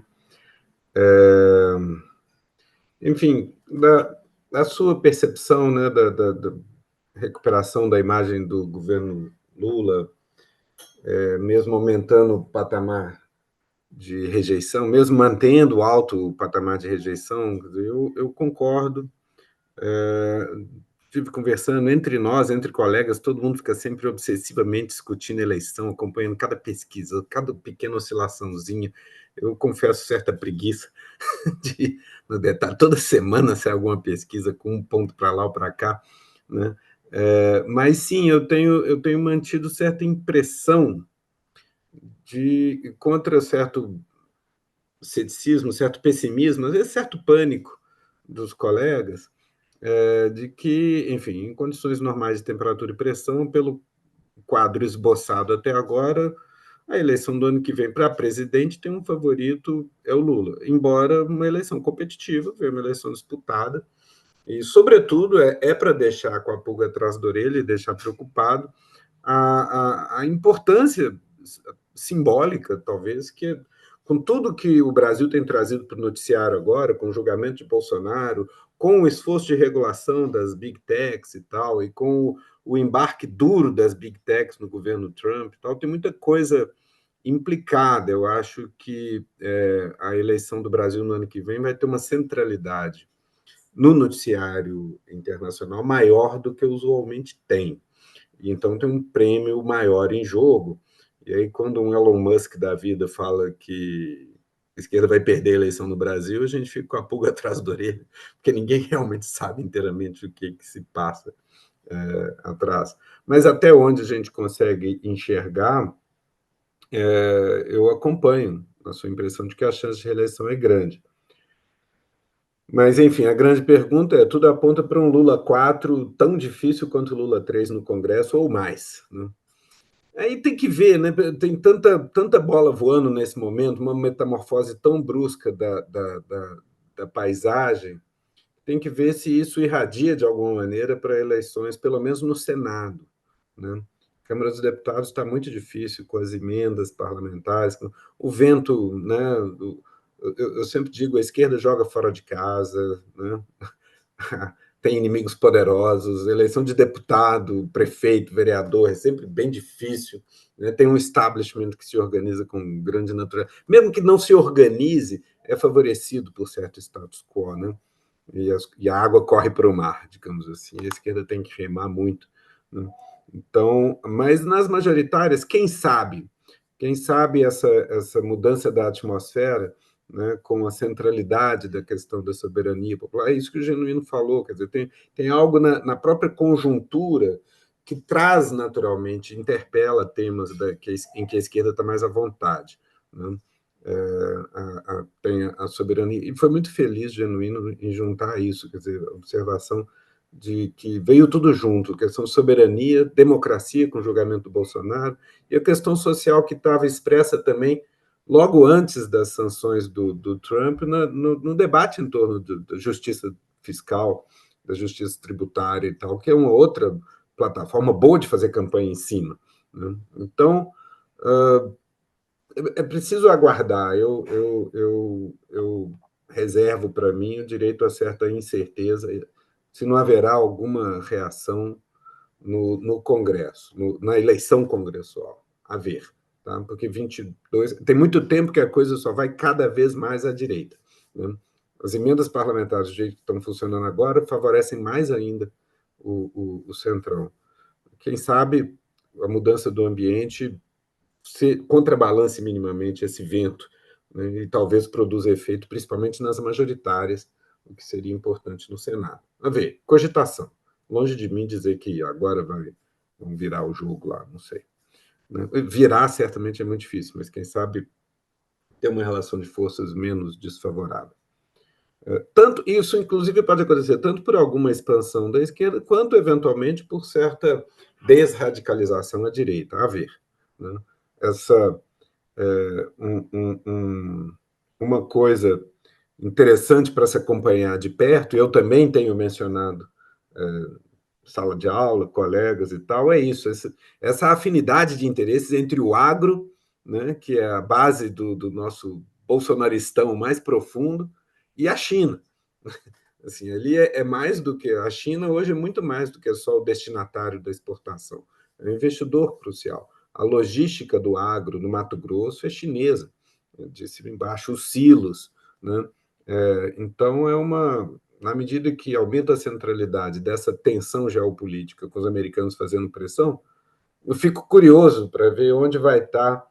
Enfim, da sua percepção, né, da recuperação da imagem do governo Lula, mesmo aumentando o patamar de rejeição, mesmo mantendo alto o patamar de rejeição, eu concordo. Estive conversando entre nós, entre colegas, todo mundo fica sempre obsessivamente discutindo eleição, acompanhando cada pesquisa, cada pequena oscilaçãozinha. Eu confesso certa preguiça no detalhe. Toda semana sai alguma pesquisa com um ponto para lá ou para cá, né? Mas sim, eu tenho mantido certa impressão de contra certo ceticismo, certo pessimismo, às vezes certo pânico dos colegas, de que, enfim, em condições normais de temperatura e pressão, pelo quadro esboçado até agora, a eleição do ano que vem para presidente tem um favorito, é o Lula. Embora uma eleição competitiva, uma eleição disputada, e, sobretudo, para deixar com a pulga atrás da orelha e deixar preocupado a importância simbólica, talvez, que com tudo que o Brasil tem trazido para o noticiário agora, com o julgamento de Bolsonaro, com o esforço de regulação das big techs e tal, e com o embarque duro das big techs no governo Trump e tal, tem muita coisa implicada. Eu acho que a eleição do Brasil no ano que vem vai ter uma centralidade no noticiário internacional maior do que usualmente tem. E então tem um prêmio maior em jogo. E aí, quando um Elon Musk da vida fala que a esquerda vai perder a eleição no Brasil, a gente fica com a pulga atrás da orelha, porque ninguém realmente sabe inteiramente o que se passa atrás. Mas até onde a gente consegue enxergar, eu acompanho a sua impressão de que a chance de reeleição é grande. Mas, enfim, a grande pergunta é: tudo aponta para um Lula 4 tão difícil quanto o Lula 3 no Congresso, ou mais, né? Aí tem que ver, né? Tem tanta bola voando nesse momento, uma metamorfose tão brusca da paisagem. Tem que ver se isso irradia de alguma maneira para eleições, pelo menos no Senado, né? A Câmara dos Deputados está muito difícil com as emendas parlamentares, com o vento, né? Eu sempre digo, a esquerda joga fora de casa, né? Tem inimigos poderosos, eleição de deputado, prefeito, vereador, é sempre bem difícil, né? Tem um establishment que se organiza com grande natureza. Mesmo que não se organize, é favorecido por certo status quo, né? E a água corre para o mar, digamos assim. A esquerda tem que remar muito, né? Então, mas nas majoritárias, quem sabe essa mudança da atmosfera, né, com a centralidade da questão da soberania popular, é isso que o Genuíno falou, quer dizer, tem algo na própria conjuntura que traz naturalmente, interpela temas em que a esquerda está mais à vontade, né? Tem a soberania, e foi muito feliz, Genuíno, em juntar isso, quer dizer, a observação de que veio tudo junto, a questão de soberania, democracia com o julgamento do Bolsonaro, e a questão social que estava expressa também logo antes das sanções do Trump, no debate em torno da justiça fiscal, da justiça tributária e tal, que é uma outra plataforma boa de fazer campanha em cima, né? Então, é preciso aguardar. Eu reservo para mim o direito a certa incerteza, se não haverá alguma reação no Congresso, na eleição congressual. A ver, tá? Porque 22 tem muito tempo que a coisa só vai cada vez mais à direita, né? As emendas parlamentares do jeito que estão funcionando agora favorecem mais ainda o Centrão. Quem sabe a mudança do ambiente se contrabalance minimamente esse vento, né, e talvez produza efeito, principalmente nas majoritárias, o que seria importante no Senado. A ver, cogitação. Longe de mim dizer que agora vão virar o jogo lá, não sei, né? Virar certamente é muito difícil, mas quem sabe ter uma relação de forças menos desfavorável. Tanto isso, inclusive, pode acontecer tanto por alguma expansão da esquerda, quanto, eventualmente, por certa desradicalização à direita. A ver, né? Essa uma coisa interessante para se acompanhar de perto, eu também tenho mencionado sala de aula, colegas e tal, é isso, essa afinidade de interesses entre o agro, né, que é a base do nosso bolsonaristão mais profundo, e a China. Assim, ali é mais do que a China, hoje é muito mais do que só o destinatário da exportação, é um investidor crucial. A logística do agro no Mato Grosso é chinesa, de cima embaixo, os silos, né? Então, na medida que aumenta a centralidade dessa tensão geopolítica com os americanos fazendo pressão, eu fico curioso para ver onde vai estar,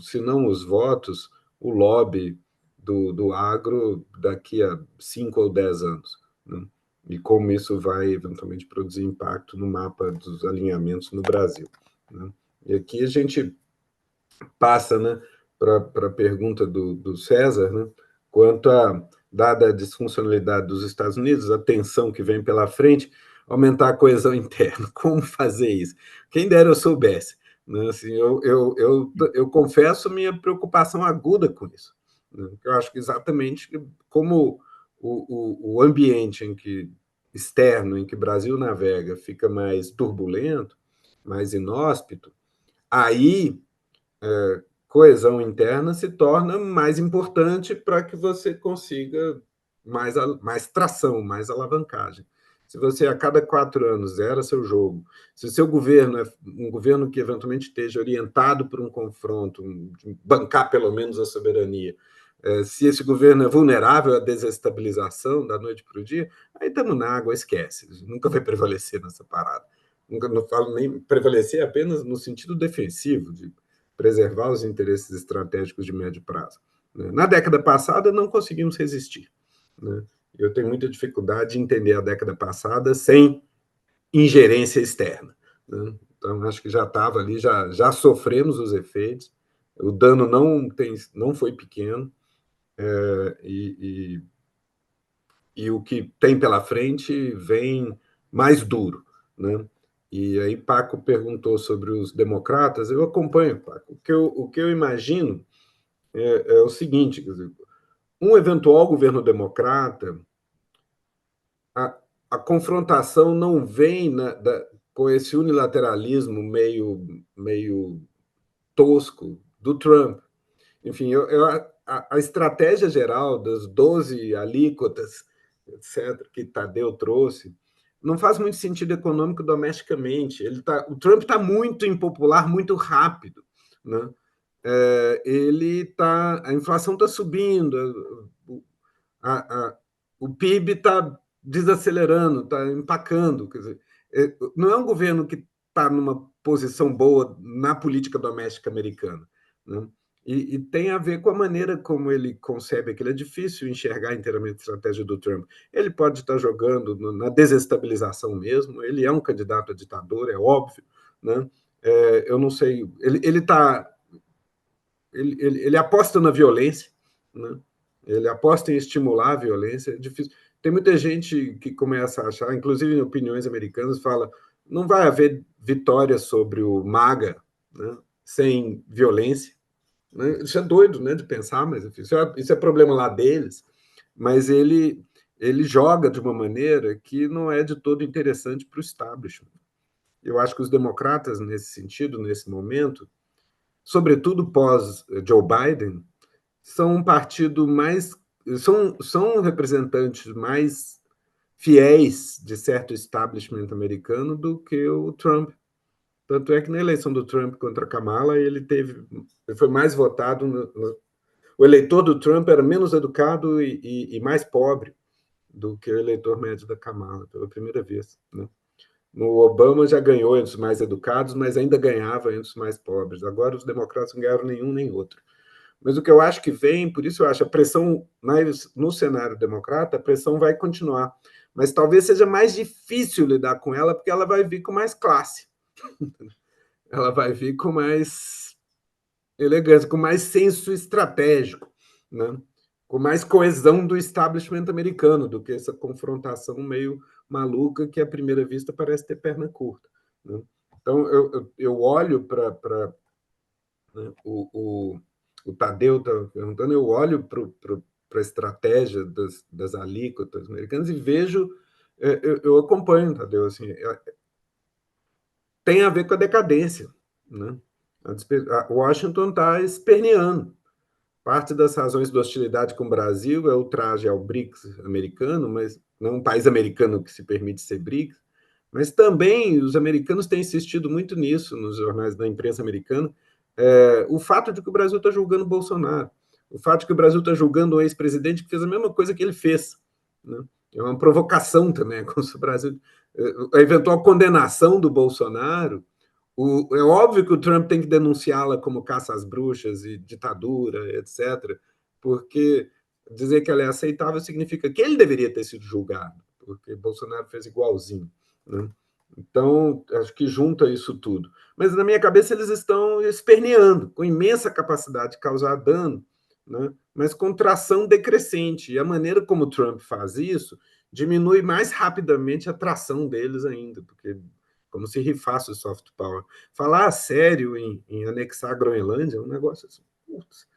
se não os votos, o lobby do agro daqui a 5 ou 10 anos, né? E como isso vai eventualmente produzir impacto no mapa dos alinhamentos no Brasil, né? E aqui a gente passa, né, para a pergunta do César, né? Quanto a, dada a disfuncionalidade dos Estados Unidos, a tensão que vem pela frente, aumentar a coesão interna. Como fazer isso? Quem dera eu soubesse. Né? Assim, eu confesso minha preocupação aguda com isso. Né? Eu acho que exatamente como o ambiente externo em que o Brasil navega fica mais turbulento, mais inóspito, aí coesão interna se torna mais importante para que você consiga mais tração, mais alavancagem. Se você, a cada 4 anos, zera seu jogo, se o seu governo é um governo que eventualmente esteja orientado por um confronto, bancar pelo menos a soberania, se esse governo é vulnerável à desestabilização da noite para o dia, aí estamos na água, esquece. Nunca vai prevalecer nessa parada. Nunca, não falo nem prevalecer apenas no sentido defensivo, de preservar os interesses estratégicos de médio prazo. Na década passada, não conseguimos resistir. Eu tenho muita dificuldade de entender a década passada sem ingerência externa. Então, acho que já estava ali, já sofremos os efeitos, o dano não foi pequeno, e o que tem pela frente vem mais duro. E aí Paco perguntou sobre os democratas, eu acompanho, Paco. O que eu imagino é o seguinte, quer dizer, um eventual governo democrata, a confrontação não vem com esse unilateralismo meio tosco do Trump. Enfim, a estratégia geral das 12 alíquotas, etc., que Tadeu trouxe, não faz muito sentido econômico domesticamente. O Trump está muito impopular, muito rápido. Né? A inflação está subindo, o PIB está desacelerando, está empacando. Quer dizer, não é um governo que está numa posição boa na política doméstica americana. Né? E tem a ver com a maneira como ele concebe aquilo. É difícil enxergar inteiramente a estratégia do Trump. Ele pode estar jogando na desestabilização mesmo, ele é um candidato a ditador, é óbvio. Né? Eu não sei, ele aposta na violência, né? Ele aposta em estimular a violência. É difícil. Tem muita gente que começa a achar, inclusive em opiniões americanas, fala não vai haver vitória sobre o MAGA, né, sem violência. Né? Isso é doido, né, de pensar, mas enfim, isso é problema lá deles. Mas ele joga de uma maneira que não é de todo interessante para o establishment. Eu acho que os democratas, nesse sentido, nesse momento, sobretudo pós Joe Biden, são um partido mais... São representantes mais fiéis de certo establishment americano do que o Trump. Tanto é que na eleição do Trump contra Kamala, ele foi mais votado... O eleitor do Trump era menos educado e mais pobre do que o eleitor médio da Kamala, pela primeira vez. Né? No Obama já ganhou entre os mais educados, mas ainda ganhava entre os mais pobres. Agora os democratas não ganharam nenhum nem outro. Mas o que eu acho que vem, por isso eu acho a pressão no cenário democrata, a pressão vai continuar. Mas talvez seja mais difícil lidar com ela, porque ela vai vir com mais classe. Ela vai vir com mais elegância, com mais senso estratégico, né? Com mais coesão do establishment americano do que essa confrontação meio maluca que, à primeira vista, parece ter perna curta. Né? Então, eu olho para... Né, o Tadeu está perguntando, eu olho para a estratégia das alíquotas americanas e vejo, eu acompanho, Tadeu, assim, tem a ver com a decadência. Né? Washington está esperneando. Parte das razões da hostilidade com o Brasil é o traje ao BRICS americano, mas não um país americano que se permite ser BRICS, mas também os americanos têm insistido muito nisso nos jornais da imprensa americana, o fato de que o Brasil está julgando Bolsonaro, o fato de que o Brasil está julgando um ex-presidente que fez a mesma coisa que ele fez. Né? É uma provocação também, como se o Brasil... A eventual condenação do Bolsonaro, é óbvio que o Trump tem que denunciá-la como caça às bruxas e ditadura, etc., porque dizer que ela é aceitável significa que ele deveria ter sido julgado, porque Bolsonaro fez igualzinho. Né? Então, acho que junta isso tudo. Mas na minha cabeça eles estão esperneando, com imensa capacidade de causar dano, né? Mas com tração decrescente. E a maneira como o Trump faz isso diminui mais rapidamente a tração deles ainda, porque como se rifasse o soft power. Falar a sério em anexar a Groenlândia é um negócio assim, putz,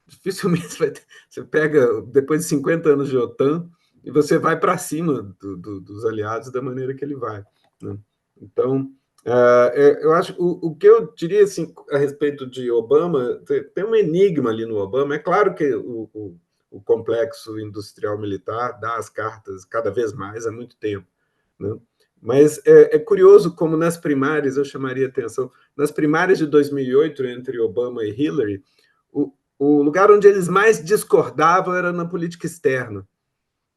dificilmente vai ter. Você pega, depois de 50 anos de OTAN, e você vai para cima dos aliados da maneira que ele vai, né? Então, eu acho o que eu diria assim, a respeito de Obama, tem um enigma ali no Obama. É claro que o complexo industrial militar dá as cartas cada vez mais há muito tempo, né? Mas é curioso como nas primárias, eu chamaria atenção, nas primárias de 2008, entre Obama e Hillary, o lugar onde eles mais discordavam era na política externa.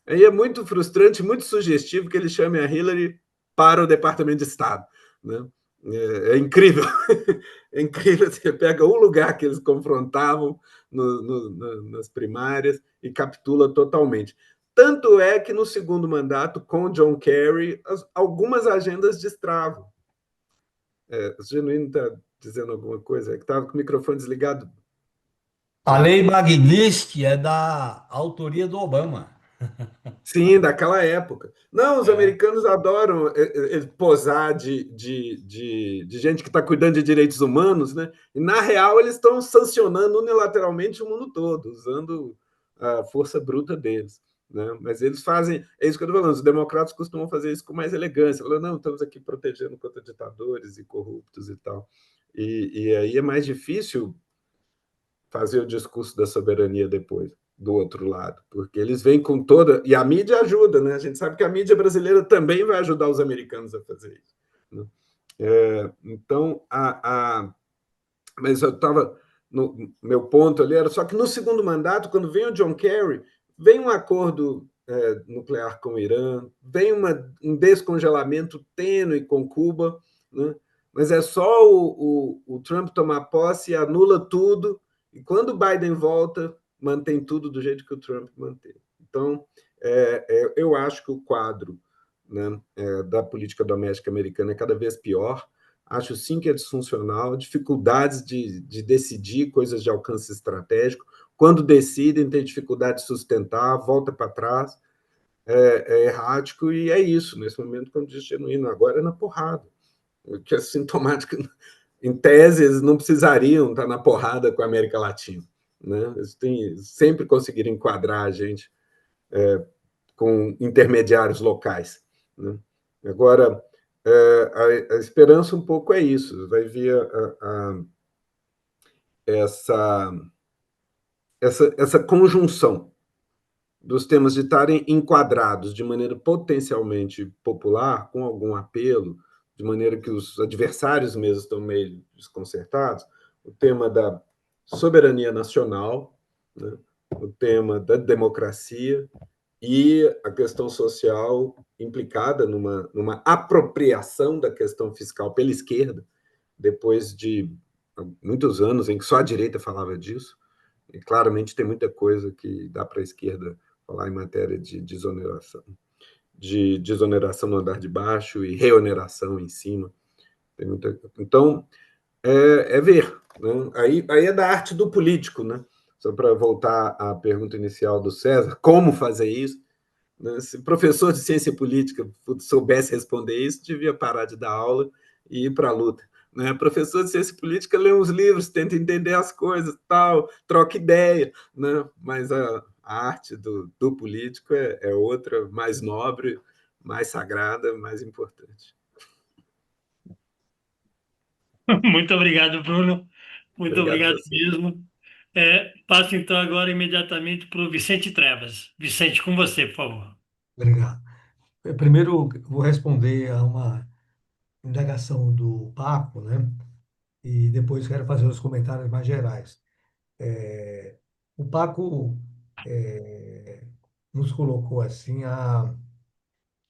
Aí é muito frustrante, muito sugestivo que eles chamem a Hillary para o Departamento de Estado, né? É incrível. É incrível. Você pega um lugar que eles confrontavam nas primárias e capitula totalmente. Tanto é que no segundo mandato, com John Kerry, algumas agendas destravam. O Genuíno está dizendo alguma coisa? É que estava com o microfone desligado. A lei Magnitsky é da autoria do Obama. Sim, daquela época. Não, os É. americanos adoram posar de gente que está cuidando de direitos humanos, né? E, na real, eles estão sancionando unilateralmente o mundo todo, usando a força bruta deles, né? Mas eles fazem, é isso que eu estou falando, os democratas costumam fazer isso com mais elegância. Falando, não, estamos aqui protegendo contra ditadores e corruptos e tal. E aí é mais difícil fazer o discurso da soberania depois, do outro lado, porque eles vêm com toda. E a mídia ajuda, né? A gente sabe que a mídia brasileira também vai ajudar os americanos a fazer isso, né? Então, mas eu estava. No meu ponto ali era só que no segundo mandato, quando vem o John Kerry, vem um acordo nuclear com o Irã, vem um descongelamento tênue com Cuba, né? Mas é só o Trump tomar posse e anula tudo, e quando o Biden volta, mantém tudo do jeito que o Trump manteve. Então, eu acho que o quadro, né, da política doméstica americana é cada vez pior. Acho sim que é disfuncional, dificuldades de decidir coisas de alcance estratégico. Quando decidem, tem dificuldade de sustentar, volta para trás, é errático, e é isso. Nesse momento, como diz Genuíno, agora é na porrada, o que é sintomático. Em tese, eles não precisariam estar na porrada com a América Latina, né? Eles sempre conseguiram enquadrar a gente com intermediários locais, né? Agora, a esperança um pouco é isso, vai vir essa, essa conjunção dos temas de estarem enquadrados de maneira potencialmente popular, com algum apelo, de maneira que os adversários mesmo estão meio desconcertados, o tema da soberania nacional, né? O tema da democracia e a questão social implicada numa apropriação da questão fiscal pela esquerda, depois de muitos anos em que só a direita falava disso, e claramente tem muita coisa que dá para a esquerda falar em matéria de desoneração no andar de baixo e reoneração em cima. Então, ver, né? Aí é da arte do político, né? Só para voltar à pergunta inicial do César, como fazer isso? Né? Se o professor de ciência política soubesse responder isso, devia parar de dar aula e ir para a luta. Né? Professor de ciência política lê uns livros, tenta entender as coisas, tal, troca ideia, né? Mas a arte do político é outra, mais nobre, mais sagrada, mais importante. Muito obrigado, Bruno. Muito Obrigado a obrigado você. mesmo. Passo então agora imediatamente para o Vicente Trevas. Vicente, com você, por favor. Obrigado. Primeiro, vou responder a uma indagação do Paco, né? E depois quero fazer os comentários mais gerais. É, o Paco nos colocou assim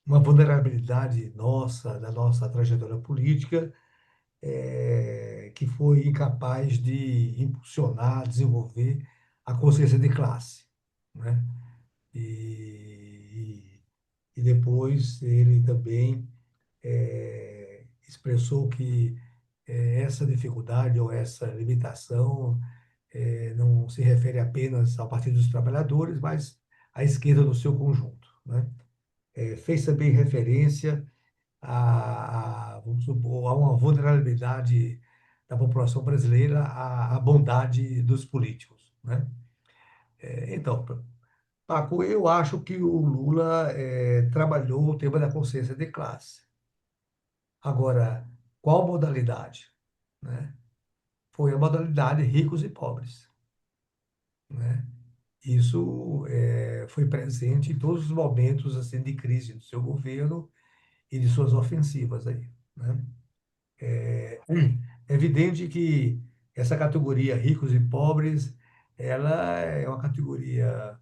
uma vulnerabilidade nossa, da nossa trajetória política, que foi incapaz de impulsionar, desenvolver a consciência de classe, né? E, e depois ele também expressou que essa dificuldade ou essa limitação não se refere apenas ao Partido dos Trabalhadores, mas à esquerda no seu conjunto, né? Fez também referência vamos supor, a uma vulnerabilidade da população brasileira à bondade dos políticos, né? Então, Paco, eu acho que o Lula trabalhou o tema da consciência de classe. Agora, qual modalidade, né? Foi a modalidade ricos e pobres, né? Isso foi presente em todos os momentos assim de crise do seu governo e de suas ofensivas aí, né? É evidente que essa categoria ricos e pobres, ela é uma categoria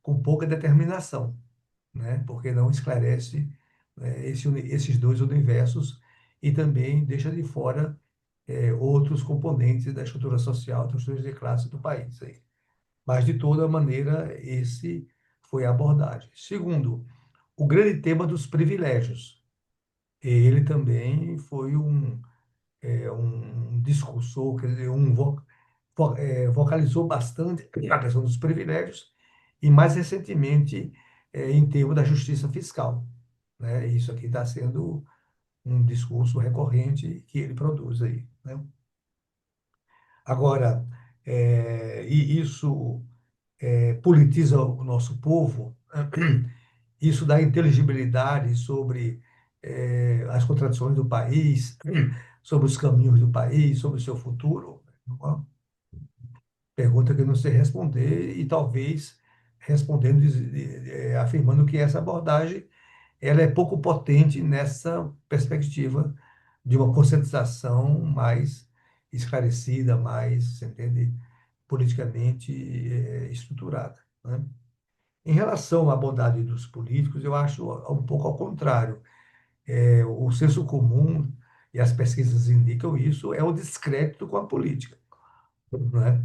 com pouca determinação, né? Porque não esclarece esses dois universos e também deixa de fora outros componentes da estrutura social, das estruturas de classe do país aí. Mas, de toda maneira, esse foi a abordagem. Segundo, o grande tema dos privilégios. Ele também foi um discursor, quer dizer, vocalizou bastante a questão dos privilégios e, mais recentemente, em termos da justiça fiscal, né? Isso aqui está sendo um discurso recorrente que ele produz aí, né? Agora, e isso politiza o nosso povo, isso dá inteligibilidade sobre as contradições do país, sobre os caminhos do país, sobre o seu futuro. Uma pergunta que eu não sei responder e talvez respondendo, afirmando que essa abordagem ela é pouco potente nessa perspectiva de uma conscientização mais esclarecida, mais, você entende, politicamente estruturada, né? Em relação à bondade dos políticos, eu acho um pouco ao contrário. O senso comum, e as pesquisas indicam isso, é o descrédito com a política, né?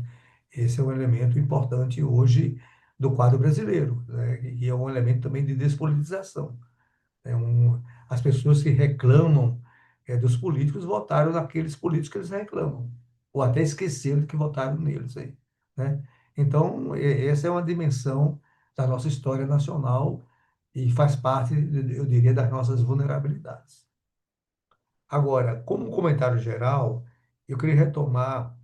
Esse é um elemento importante hoje do quadro brasileiro, né? E é um elemento também de despolitização. As pessoas que reclamam dos políticos votaram naqueles políticos que eles reclamam, ou até esqueceram que votaram neles aí, né? Então, essa é uma dimensão da nossa história nacional e faz parte, eu diria, das nossas vulnerabilidades. Agora, como um comentário geral, eu queria retomar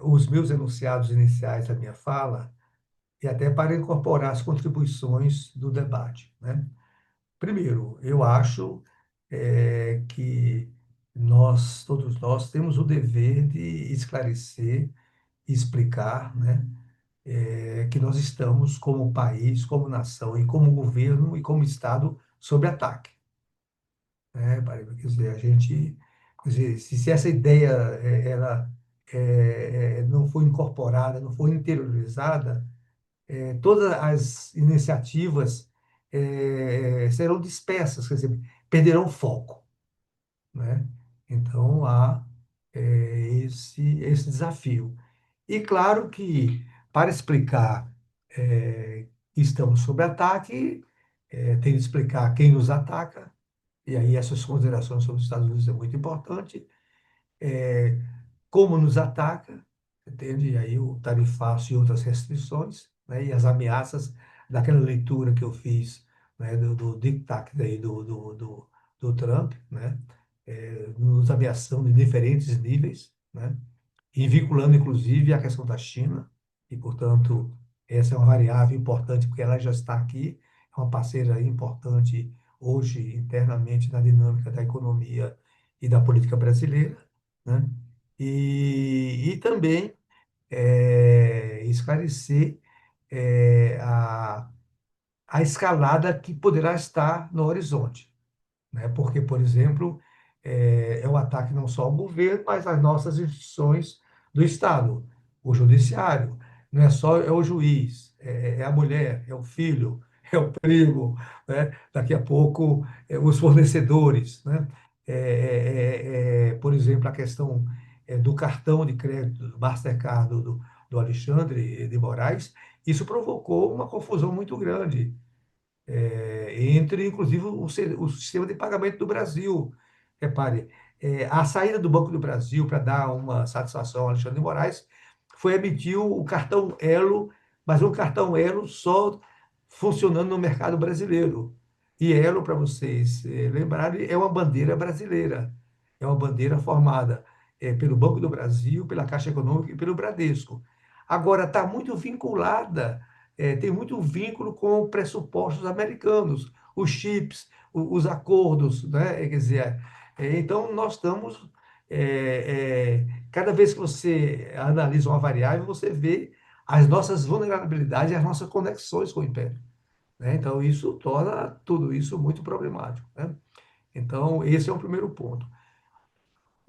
os meus enunciados iniciais da minha fala e até para incorporar as contribuições do debate, né? Primeiro, eu acho que todos nós, temos o dever de esclarecer e explicar, né, que nós estamos, como país, como nação, e como governo e como Estado, sob ataque, né? Quer dizer, a gente, quer dizer, se essa ideia ela não foi incorporada, não foi interiorizada, todas as iniciativas serão dispersas, quer dizer, perderão foco, né? Então, há esse desafio. E claro que, para explicar que estamos sob ataque, tem de explicar quem nos ataca, e aí essas considerações sobre os Estados Unidos é muito importante, como nos ataca, entende? E aí o tarifaço e outras restrições, né? E as ameaças daquela leitura que eu fiz, né? Do diktat daí do Trump, né? Nos ameaçando em diferentes níveis, né? E vinculando, inclusive, a questão da China, e, portanto, essa é uma variável importante, porque ela já está aqui, é uma parceira importante hoje, internamente, na dinâmica da economia e da política brasileira, né? E também esclarecer a escalada que poderá estar no horizonte, né? Porque, por exemplo, é um ataque não só ao governo, mas às nossas instituições do Estado, o judiciário, não é só o juiz, é a mulher, é o filho, é o primo, né? Daqui a pouco os fornecedores, né? Por exemplo, a questão do cartão de crédito do Mastercard do Alexandre de Moraes, isso provocou uma confusão muito grande entre, inclusive, o sistema de pagamento do Brasil. Repare, a saída do Banco do Brasil para dar uma satisfação ao Alexandre de Moraes foi emitir o cartão Elo, mas um cartão Elo só funcionando no mercado brasileiro. E Elo, para vocês lembrarem, é uma bandeira brasileira, é uma bandeira formada pelo Banco do Brasil, pela Caixa Econômica e pelo Bradesco. Agora, está muito vinculada, tem muito vínculo com pressupostos americanos, os chips, os acordos, né? Quer dizer, então nós estamos, cada vez que você analisa uma variável, você vê as nossas vulnerabilidades e as nossas conexões com o Império, né? Então, isso torna tudo isso muito problemático, né? Então, esse é o primeiro ponto.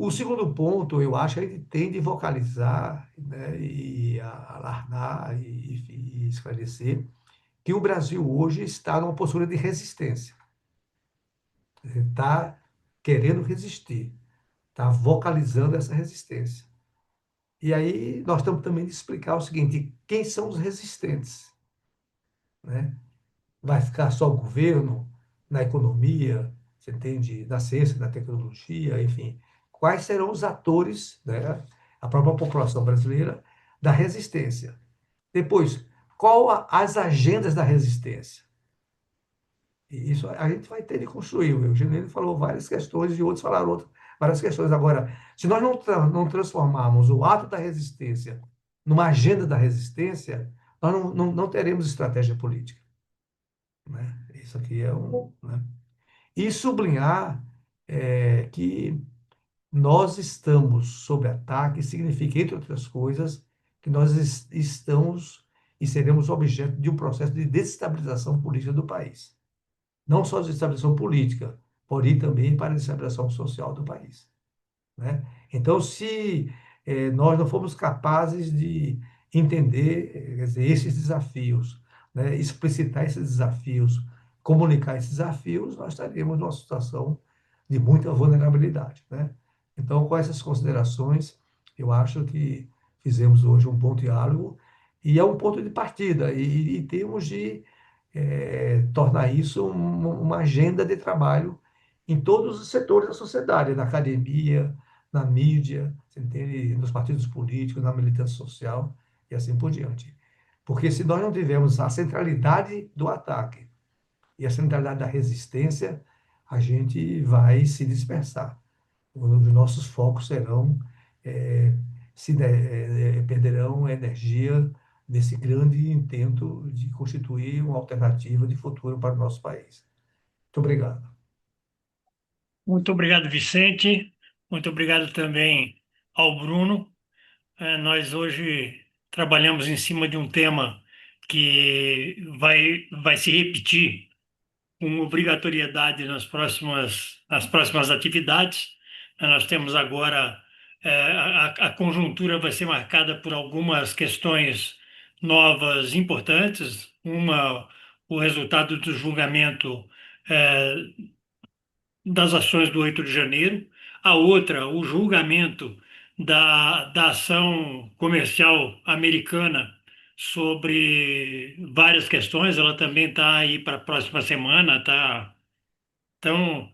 O segundo ponto, eu acho que a gente tem de vocalizar, né, e alargar e esclarecer que o Brasil hoje está numa postura de resistência. Está querendo resistir, está vocalizando essa resistência. E aí nós estamos também de explicar o seguinte: quem são os resistentes, né? Vai ficar só o governo na economia, você entende, na ciência, na tecnologia, enfim. Quais serão os atores, né, a própria população brasileira, da resistência? Depois, as agendas da resistência? E isso a gente vai ter de construir. O Eugenio falou várias questões e outros falaram várias questões. Agora, se nós não transformarmos o ato da resistência numa agenda da resistência, nós não teremos estratégia política, né? Isso aqui é né? E sublinhar que nós estamos sob ataque significa, entre outras coisas, que nós estamos e seremos objeto de um processo de desestabilização política do país. Não só desestabilização política, porém também para a desestabilização social do país, né? Então, se nós não formos capazes de entender, quer dizer, esses desafios, né, explicitar esses desafios, comunicar esses desafios, nós estaríamos numa situação de muita vulnerabilidade, né? Então, com essas considerações, eu acho que fizemos hoje um bom diálogo e é um ponto de partida e temos de tornar isso uma agenda de trabalho em todos os setores da sociedade, na academia, na mídia, você entende? Nos partidos políticos, na militância social e assim por diante. Porque se nós não tivermos a centralidade do ataque e a centralidade da resistência, a gente vai se dispersar. Os nossos focos serão, perderão energia nesse grande intento de constituir uma alternativa de futuro para o nosso país. Muito obrigado. Muito obrigado, Vicente. Muito obrigado também ao Bruno. Nós hoje trabalhamos em cima de um tema que vai se repetir com obrigatoriedade nas próximas atividades. Nós temos agora, a conjuntura vai ser marcada por algumas questões novas importantes. Uma, o resultado do julgamento das ações do 8 de janeiro. A outra, o julgamento da ação comercial americana sobre várias questões. Ela também está aí para a próxima semana, tá? Então,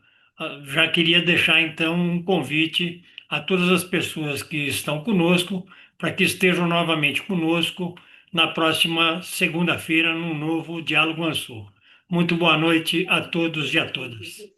já queria deixar então um convite a todas as pessoas que estão conosco para que estejam novamente conosco na próxima segunda-feira num novo Diálogo Ansur. Muito boa noite a todos e a todas.